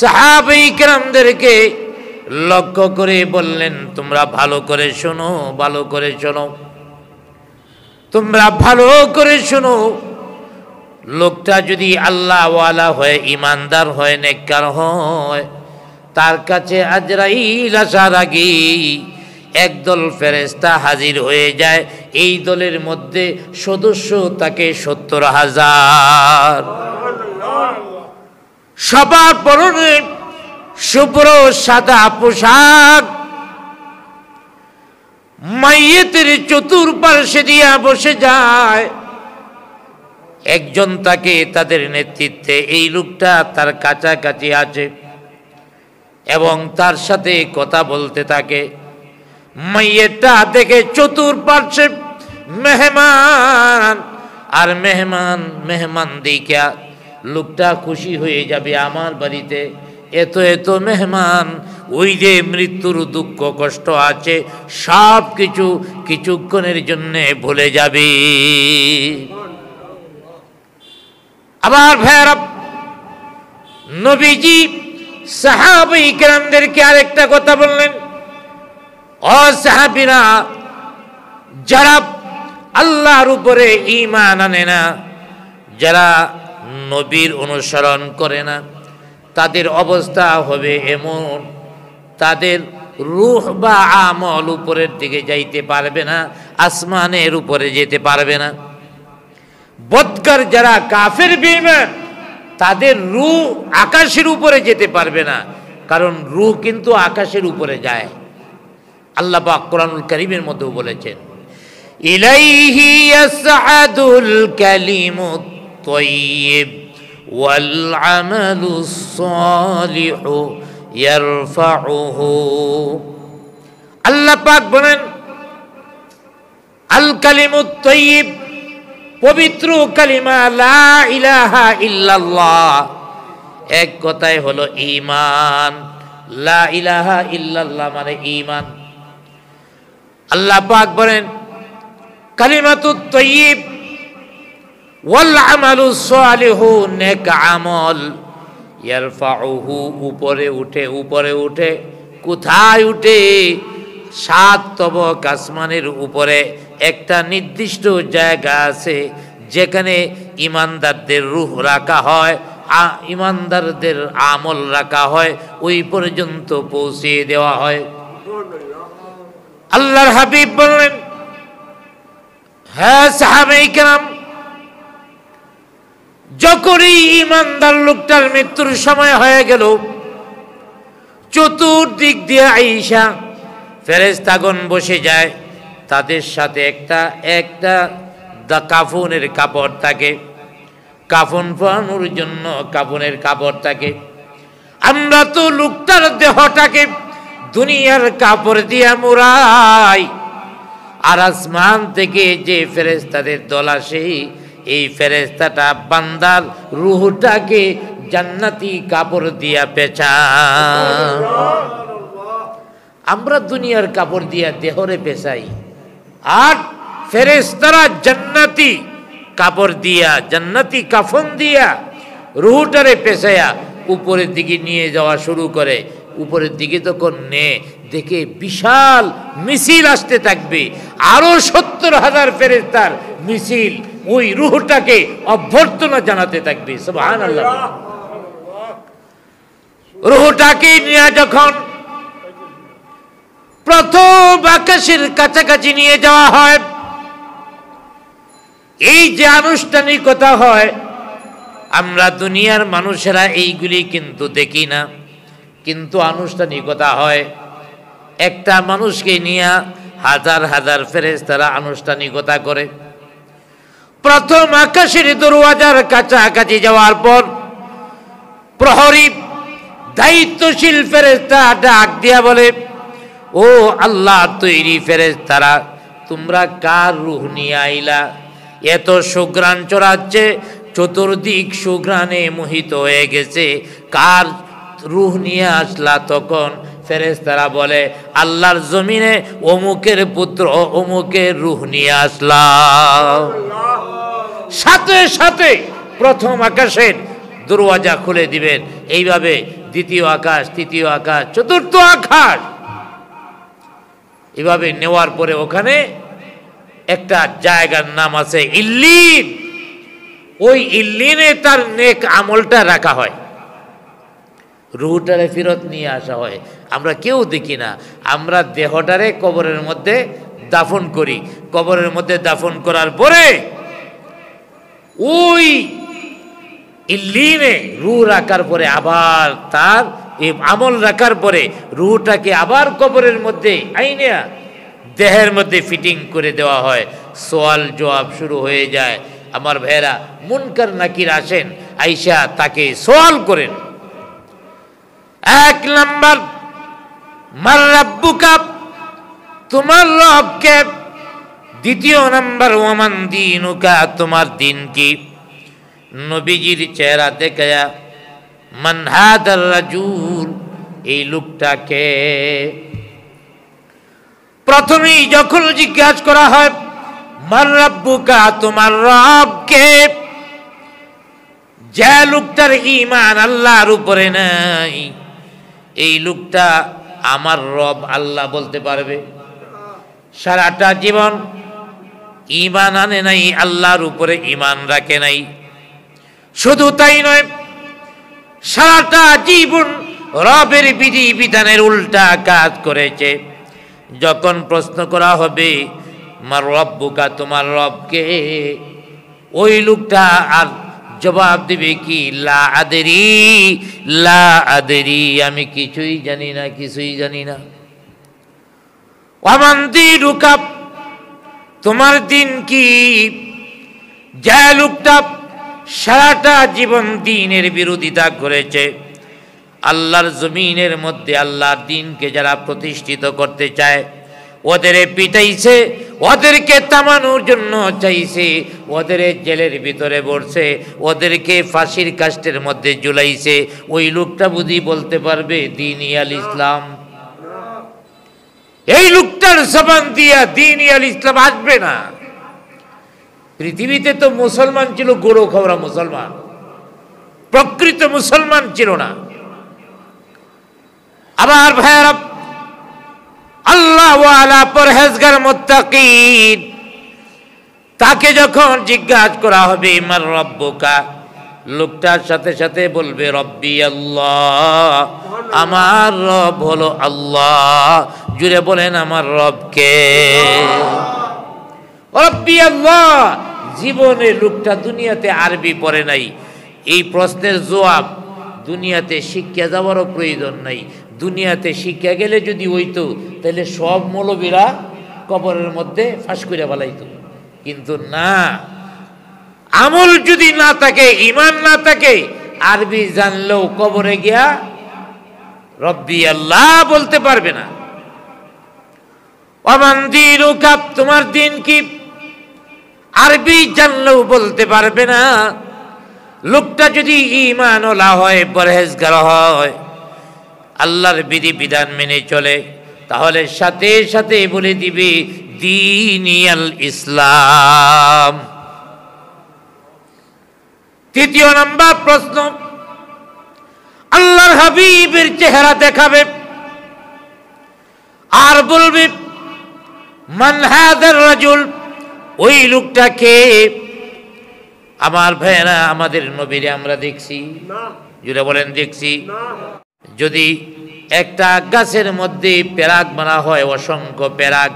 সাহাবায়ে কেরামদেরকে লক্ষ্য করে বললেন, তোমরা ভালো করে শোনো, ভালো করে শোনো, তোমরা ভালো করে শোনো। লোকটা যদি আল্লাহওয়ালা হয়ে, ইমানদার হয়ে, নেককার হয়, তার কাছে আজরাইল আসার আগে একদল ফেরেশতা হাজির হয়ে যায়। এই দলের মধ্যে সদস্য তাকে ৭০,০০০। সবার পরনে শুভ্র সাদা পোশাক, মাইয়েতের চতুর্পার্শ্বে দিয়া বসে যায়। একজন তাকে তাদের নেতৃত্বে, এই লোকটা তার কাছাকাছি আছে এবং তার সাথে কথা বলতে থাকে। মাইয়েরটা দেখে চতুর্পার্শ্বে মেহমান, আর মেহমান দেখা লোকটা খুশি হয়ে যাবে, আমার বাড়িতে এত এত মেহমান, ওই যে মৃত্যুর দুঃখ কষ্ট আছে সব কিছু কিছুক্ষণের জন্যে ভুলে যাবে। আবার ভাইরা, নবীজি সাহাবায়ে কেরামদেরকে আরেকটা কথা বললেন, ও সাহাবীরা, যারা আল্লাহর উপরে ঈমান আনে না, যারা নবীর অনুসরণ করে না, তাদের অবস্থা হবে এমন, তাদের রূহ বা আমল উপরের দিকে যাইতে পারবে না, আসমানের উপরে যেতে পারবে না। বদকার যারা কাফের বেঈমান, তাদের রূহ আকাশের উপরে যেতে পারবে না, কারণ রূহ কিন্তু আকাশের উপরে যায়। আল্লাহ পাক কোরআনুল কারীমের মধ্যেও বলেছেন, ইলাইহি ইয়াসআদুল কালিমুত তাইয়্যিব ওয়াল আমালুস সালিহু ইয়ারফাউহু। আল্লাহ পাক বলেন, আল কালিমুত তাইয়্যিব, পবিত্র কালিমা লা ইলাহা ইল্লাল্লাহ, এক কথায় হলো ঈমান। লা ইলাহা ইল্লাল্লাহ মানে ঈমান। আল্লাহ পাক বলেন, কালিমাতুত তাইয়্যিব ওয়াল আমালুস সালিহু, নেক আমল, ইয়ারফাউহু, উপরে উঠে, উপরে উঠে। কোথায় উঠে? ৭ তবক আসমানের উপরে একটা নির্দিষ্ট জায়গা আছে যেখানে ইমানদারদের রূহ রাখা হয়, ইমানদারদের আমল রাখা হয়, ওই পর্যন্ত পৌঁছে দেওয়া হয়। আল্লাহর হাবিব বললেন, হ্যাঁ সাহাবায়ে কেরাম, যখনই ইমানদার লোকটার মৃত্যুর সময় হয়ে গেল, চতুর্দিক দিয়ে আইসা ফেরেশতাগণ বসে যায়। তাদের সাথে একটা কাফনের কাপড় থাকে, কাফন পরানোর জন্য কাফনের কাপড় থাকে। আমরা তো লোকটার দেহটাকে দুনিয়ার কাপড় দিয়া মুড়াই, আর আসমান থেকে যে ফেরেশতাদের দল আসে, এই ফেরেশতাটা বান্দার রূহটাকে জান্নাতি কাপড় দিয়া পেঁচান। আমরা দুনিয়ার কাপড় দিয়া দেহরে পেঁচাই, আর ফেরেশতারা জান্নাতি কাপড় দিয়া, জান্নাতি কাফন দিয়া রূহটারে পেঁচাইয়া উপরের দিকে নিয়ে যাওয়া শুরু করে। উপরের দিকে তখন দেখে বিশাল মিছিল আসতে থাকবে, আরো 70,000 ফেরেশতার মিছিল ওই রূহটাকে অভ্যর্থনা জানাতে থাকবে। সুবহানাল্লাহ। রূহটাকে নিয়ে যখন প্রথম আকাশের কাছাকাছি নিয়ে যাওয়া হয়, এই যে আনুষ্ঠানিকতা হয়, আমরা দুনিয়ার মানুষেরা এইগুলি কিন্তু দেখি না, কিন্তু আনুষ্ঠানিকতা হয়। একটা মানুষকে নিয়ে হাজার হাজার ফেরেশতারা আনুষ্ঠানিকতা করে। প্রথম আকাশের দরওয়াজার কাছাকাছি যাওয়ার পর প্রহরী দায়িত্বশীল ফেরেশতা ডাক দিয়া বলে, ও আল্লাহ তৈরি ফেরেশতারা, তোমরা কার রূহ নিয়ে আইলা? এত সুঘ্রাণ চড়াচ্ছে, চতুর্দিক সুঘ্রাণে মোহিত হয়ে গেছে, কার রূহ নিয়ে আসলা? তখন ফেরেশতারা বলে, আল্লাহর জমিনে অমুকের পুত্র অমুকের রূহ নিয়ে আসলাম। সাথে সাথে প্রথম আকাশের দরওয়াজা খুলে দিবেন। এইভাবে দ্বিতীয় আকাশ, তৃতীয় আকাশ, চতুর্থ আকাশ, এভাবে নেওয়ার পরে ওখানে একটা জায়গার নাম আছে ইল্লিন। ওই ইল্লিনে তার নেক আমলটা রাখা হয়, রূহটারে ফেরত নিয়ে আসা হয়। আমরা কেউ দেখি না, আমরা দেহটারে কবরের মধ্যে দাফন করি। কবরের মধ্যে দাফন করার পরে ওই ইল্লিনে রূহ রাখার পরে আবার তার এই আমল রাখার পরে রূহটাকে আবার কবরের মধ্যে আইনে দেহের মধ্যে ফিটিং করে দেওয়া হয়। সওয়াল জবাব শুরু হয়ে যায়। আমার ভাইয়েরা, মুনকার নাকির আসেন, আইসা তাকে সওয়াল করেন। এক নাম্বার, মার রাব্বুকা, তোমার রব কে? দ্বিতীয় নাম্বার, ওয়ামান দীনুকা, তোমার দিন কি? নবীজির চেহারা দেখায়া, মান হাদার রাজুল, এই লোকটাকে প্রথমেই যখন জিজ্ঞাসা করা হয়, মার রাব্বুকা, তোমার রব কে? যে লোকটার ঈমান আল্লাহর উপরে নাই, এই লোকটা আমার রব আল্লাহ বলতে পারবে? সারাটা জীবন ঈমান আনে নাই, আল্লাহর উপরে ঈমান রাখে নাই। শুধু তাই নয়, সারাটা জীবন রবের বিধি বিধানের উল্টা কাজ করেছে। যখন প্রশ্ন করা হবে, মার রব্বুকা, তোমার রবকে, ওই লোকটা আর জবাব দিবে কি? লা আদরি, লা আদরি, আমি কিছুই জানি না, কিছুই জানি না। ওয়ামান দীনুকা, তোমার দিন কি? যে লোকটা সারাটা জীবন দ্বীনের বিরোধিতা করেছে, আল্লাহর জমিনের মধ্যে আল্লাহর দ্বীনকে যারা প্রতিষ্ঠিত করতে চায়, ওদের পিটাইছে, ওদেরকে থামানোর জন্য চাইছে, ওদের জেলের ভিতরে ভরছে, ওদেরকে ফাঁসির কাষ্ঠের মধ্যে ঝুলাইছে, ওই লোকটা বুঝি বলতে পারবে দ্বীন-ই আল ইসলাম? এই লোকটার জবান দিয়া দ্বীন-ই আল ইসলাম আসবে না। পৃথিবীতে তো মুসলমান ছিল গরু খাওয়া মুসলমান, প্রকৃত মুসলমান ছিল না। আবার ভাইয়ারা, আল্লাহ ওয়ালা পরহেজগার মুত্তাকিন, তাকে যখন জিজ্ঞাসা করা হবে, মার রব্বুকা, লোকটার সাথে সাথে বলবে রব্বি আল্লাহ, আমার রব হলো আল্লাহ। জুড়ে বলেন আমার রবকে। রব্বি আল্লাহ। জীবনে লোকটা দুনিয়াতে আরবি পড়ে নাই। এই প্রশ্নের জবাব দুনিয়াতে শিক্ষা যাওয়ারও প্রয়োজন নাই। দুনিয়াতে শিক্ষা গেলে যদি হইতো তাহলে সব মৌলবীরা কবরের মধ্যে ফাঁস করে ফেলাইতো, কিন্তু না। আমল যদি না থাকে, ঈমান না থাকে, আরবি জানলেও কবরে গিয়া রব্বি আল্লাহ বলতে পারবে না। ওমান দীনুকা, তোমার দিন কি, আরবি জানলেও বলতে পারবে না। লোকটা যদি ঈমানওয়ালা হয়, পরহেজগার হয়, আল্লাহর বিধি বিধান মেনে চলে, তাহলে সাথে সাথে বলে দিবে দীনিয়াল ইসলাম। তৃতীয় নাম্বার প্রশ্ন, আল্লাহর হাবিবের চেহারা দেখাবে আর বলবে মান হাযার রাজুল, ওই লোকটাকে। আমার ভাইয়েরা, আমাদের নবীরে আমরা দেখছি, যেটা বলেন দেখছি। যদি একটা গাছের মধ্যে পেরাক বানা হয়, অসংখ্য পেরাক,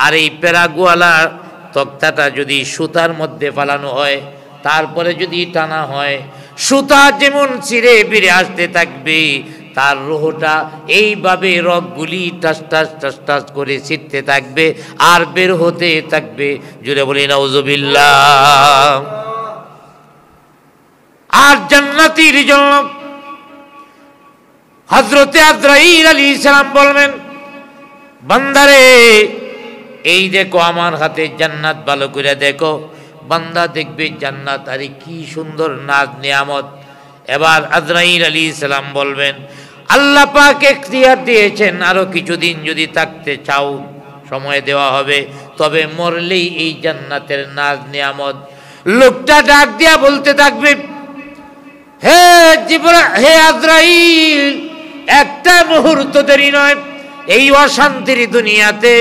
আর এই পেরাকওয়ালা তক্তাটা যদি সুতার মধ্যে ফালানো হয়, তারপরে যদি টানা হয়, সুতা যেমন ছিঁড়ে বেড়ে আসতে থাকবে, তার রুহটা এইভাবে রগগুলি টাস টাস টাস টাস করে ছিটতে থাকবে আর বের হতে থাকবে। জুড়ে বলি নাউজুবিল্লাহ। আর জান্নাতীর জন্য হযরতে আজরাইল আলাইহিস সালাম বলবেন, বান্দারে এই দেখো আমার হাতে জান্নাত, ভালো করে দেখো। বান্দা দেখবে জান্নাত, আরে কি সুন্দর নাজ নিয়ামত। এবার আজরাইল আলাইহিস সালাম বলবেন, আল্লাহ পাক এখতিয়ার দিয়েছেন, আরো কিছুদিন যদি থাকতে চাও সময় দেওয়া হবে, তবে মরলেই এই জান্নাতের নাজ নিয়ামত। লোকটা ডাক দিয়া বলতে থাকবে, হে হে আজরাইল, একটা মুহূর্ত দেরি নয়, এই অশান্তির দুনিয়াতে,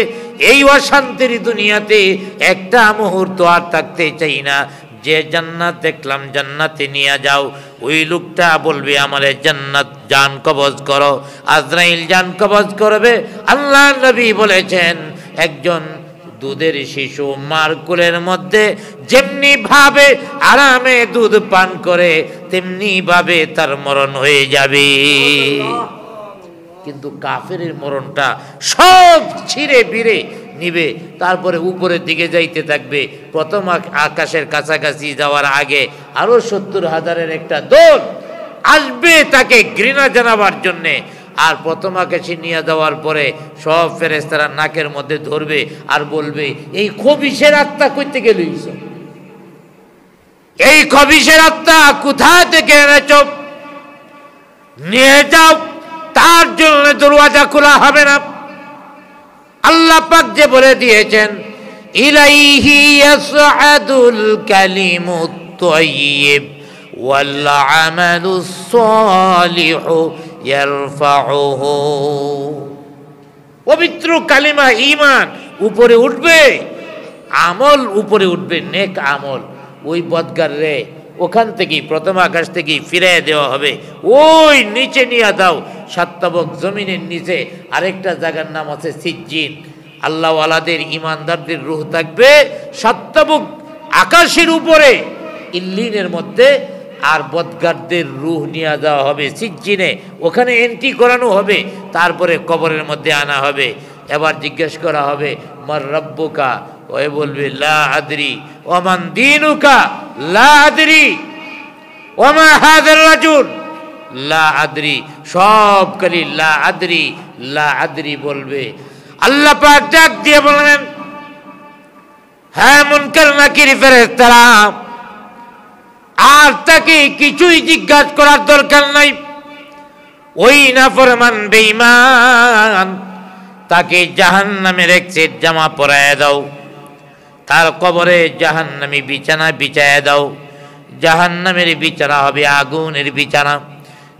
এই অশান্তির দুনিয়াতে একটা মুহূর্ত আর থাকতে চাই না। যে জান্নাত দেখলাম জান্নাতে নিয়ে যাও। ওই লোকটা বলবে আমারে জান্নাত জান কবজ করো। আজরাইল জান কবজ করবে। আল্লাহ নবী বলেছেন, একজন দুধের শিশু মার কোলের মধ্যে যেমনি ভাবে আরামে দুধ পান করে, তেমনি ভাবে তার মরণ হয়ে যাবে। কিন্তু কাফেরের মরণটা সব ছিঁড়ে বিড়ে নিবে, তারপরে উপরের দিকে যাইতে থাকবে। প্রথম আকাশের কাছাকাছি যাওয়ার আগে আরো 70,000-এর একটা দল আসবে তাকে ঘৃণা জানাবার জন্যে। আর প্রথম আকাশে নিয়ে যাওয়ার পরে সব ফেরেশতারা নাকের মধ্যে ধরবে আর বলবে, এই খবিশের আত্মা কইতে গেল, এই খবিশের আত্মা কোথা থেকে এনেছ, নিয়ে যাও। তার জন্য দরওয়াজা খোলা হবে না। আল্লাহ পাক যে বলে দিয়েছেন, ইলাইহি ইয়াসআদুল কালিমুত তাইয়্যিব ওয়াল আমালুস সালিহু ইয়ারফাউহু। পবিত্র কালিমা ঈমান উপরে উঠবে, আমল উপরে উঠবে, নেক আমল। ওই বদগার রে ওখান থেকেই প্রথম আকাশ থেকেই ফিরিয়ে দেওয়া হবে, ওই নিচে নিয়ে দাও। সাততাবক জমিনের নিচে আরেকটা জায়গার নাম আছে সিজ্জিন। আল্লাহ ওয়ালাদের ইমানদারদের রূহ থাকবে সাততাবক আকাশের উপরে ইল্লিনের মধ্যে, আর বদগারদের রূহ নিয়ে যাওয়া হবে সিজ্জিনে, ওখানে এন্ট্রি করানো হবে, তারপরে কবরের মধ্যে আনা হবে। এবার জিজ্ঞেস করা হবে, মার রব্বুকা, ওই বলবে লা আদরি, ওমান দীনুকা লা আদরি, ওমা হাযার রাজুল লা আদরি। সব খালি লা আদরি লা আদরি বলবে। আল্লাহ পাক ডাক দিয়ে বললেন, হ্যাঁ মুনকার নাকির ফেরেশতারা, আর তাকে কিছুই জিজ্ঞাসা করার দরকার নাই। ওই নাফরমান বেঈমান তাকে জাহান্নামের এক সেট জামা পরায় দাও, তার কবরে জাহান্নামী বিছানা বিছায় দাও। জাহান্নামের বিছানা হবে আগুনের বিছানা,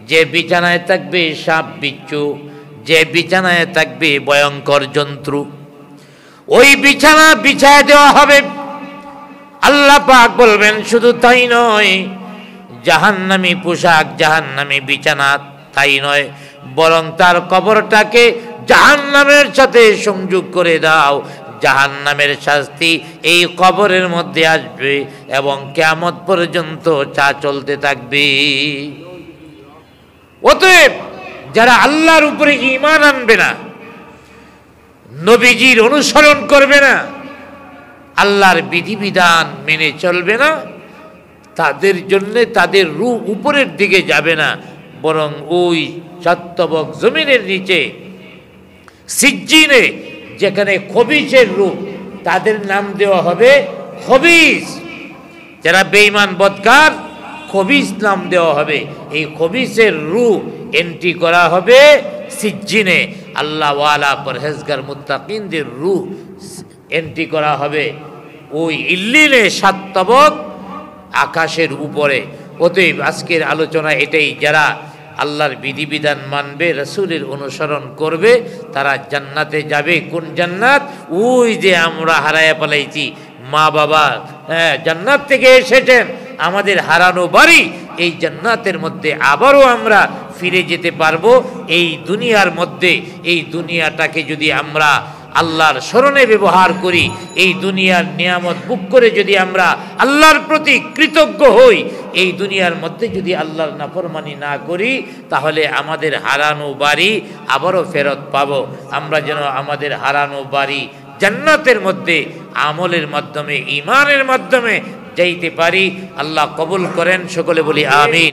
যে বিছানায় থাকবে সাপ বিচ্ছু, যে বিছানায় থাকবে ভয়ঙ্কর জন্তু, ওই বিছানা বিছায় দেওয়া হবে। আল্লাহ পাক বলবেন, শুধু তাই নয়, জাহান্নামী পোশাক, জাহান্নামী বিছানা, তাই নয়, বরং তার কবরটাকে জাহান্নামের সাথে সংযোগ করে দাও। জাহান্নামের শাস্তি এই কবরের মধ্যে আসবে এবং কিয়ামত পর্যন্ত চা চলতে থাকবে। অতএব যারা আল্লাহর উপরে ঈমান আনবে না, নবীজির অনুসরণ করবে না, আল্লাহর বিধিবিধান মেনে চলবে না, তাদের জন্য তাদের রূহ উপরের দিকে যাবে না, বরং ওই চাত্তবক জমিনের নিচে সিজ্জিনে, যেখানে খবিসের রূহ, তাদের নাম দেওয়া হবে খবিস। যারা বেঈমান বদকার, খবিস নাম দেওয়া হবে। এই খবিসের রূহ এন্ট্রি করা হবে সিজ্জিনে। আল্লাহ ওয়ালা পরহেজগার মুত্তাকিনদের রূহ এন্ট্রি করা হবে ওই ইল্লিনে, সাততবক আকাশের উপরে। অতএব আজকের আলোচনা এটাই, যারা আল্লাহর বিধিবিধান মানবে, রাসূলের অনুসরণ করবে, তারা জান্নাতে যাবে। কোন জান্নাত? ওই যে আমরা হারায়া পালাইছি, মা বাবা জান্নাত থেকে এসেছেন, আমাদের হারানো বাড়ি, এই জান্নাতের মধ্যে আবারও আমরা ফিরে যেতে পারবো। এই দুনিয়ার মধ্যে, এই দুনিয়াটাকে যদি আমরা আল্লাহর স্মরণে ব্যবহার করি, এই দুনিয়ার নিয়ামত ভোগ করে যদি আমরা আল্লাহর প্রতি কৃতজ্ঞ হই, এই দুনিয়ার মধ্যে যদি আল্লাহর নাফরমানি না করি, তাহলে আমাদের হারানো বাড়ি আবারও ফেরত পাবো। আমরা যেন আমাদের হারানো বাড়ি জান্নাতের মধ্যে আমলের মাধ্যমে, ঈমানের মাধ্যমে যাইতে পারি। আল্লাহ কবুল করেন, সকলে বলি আমিন।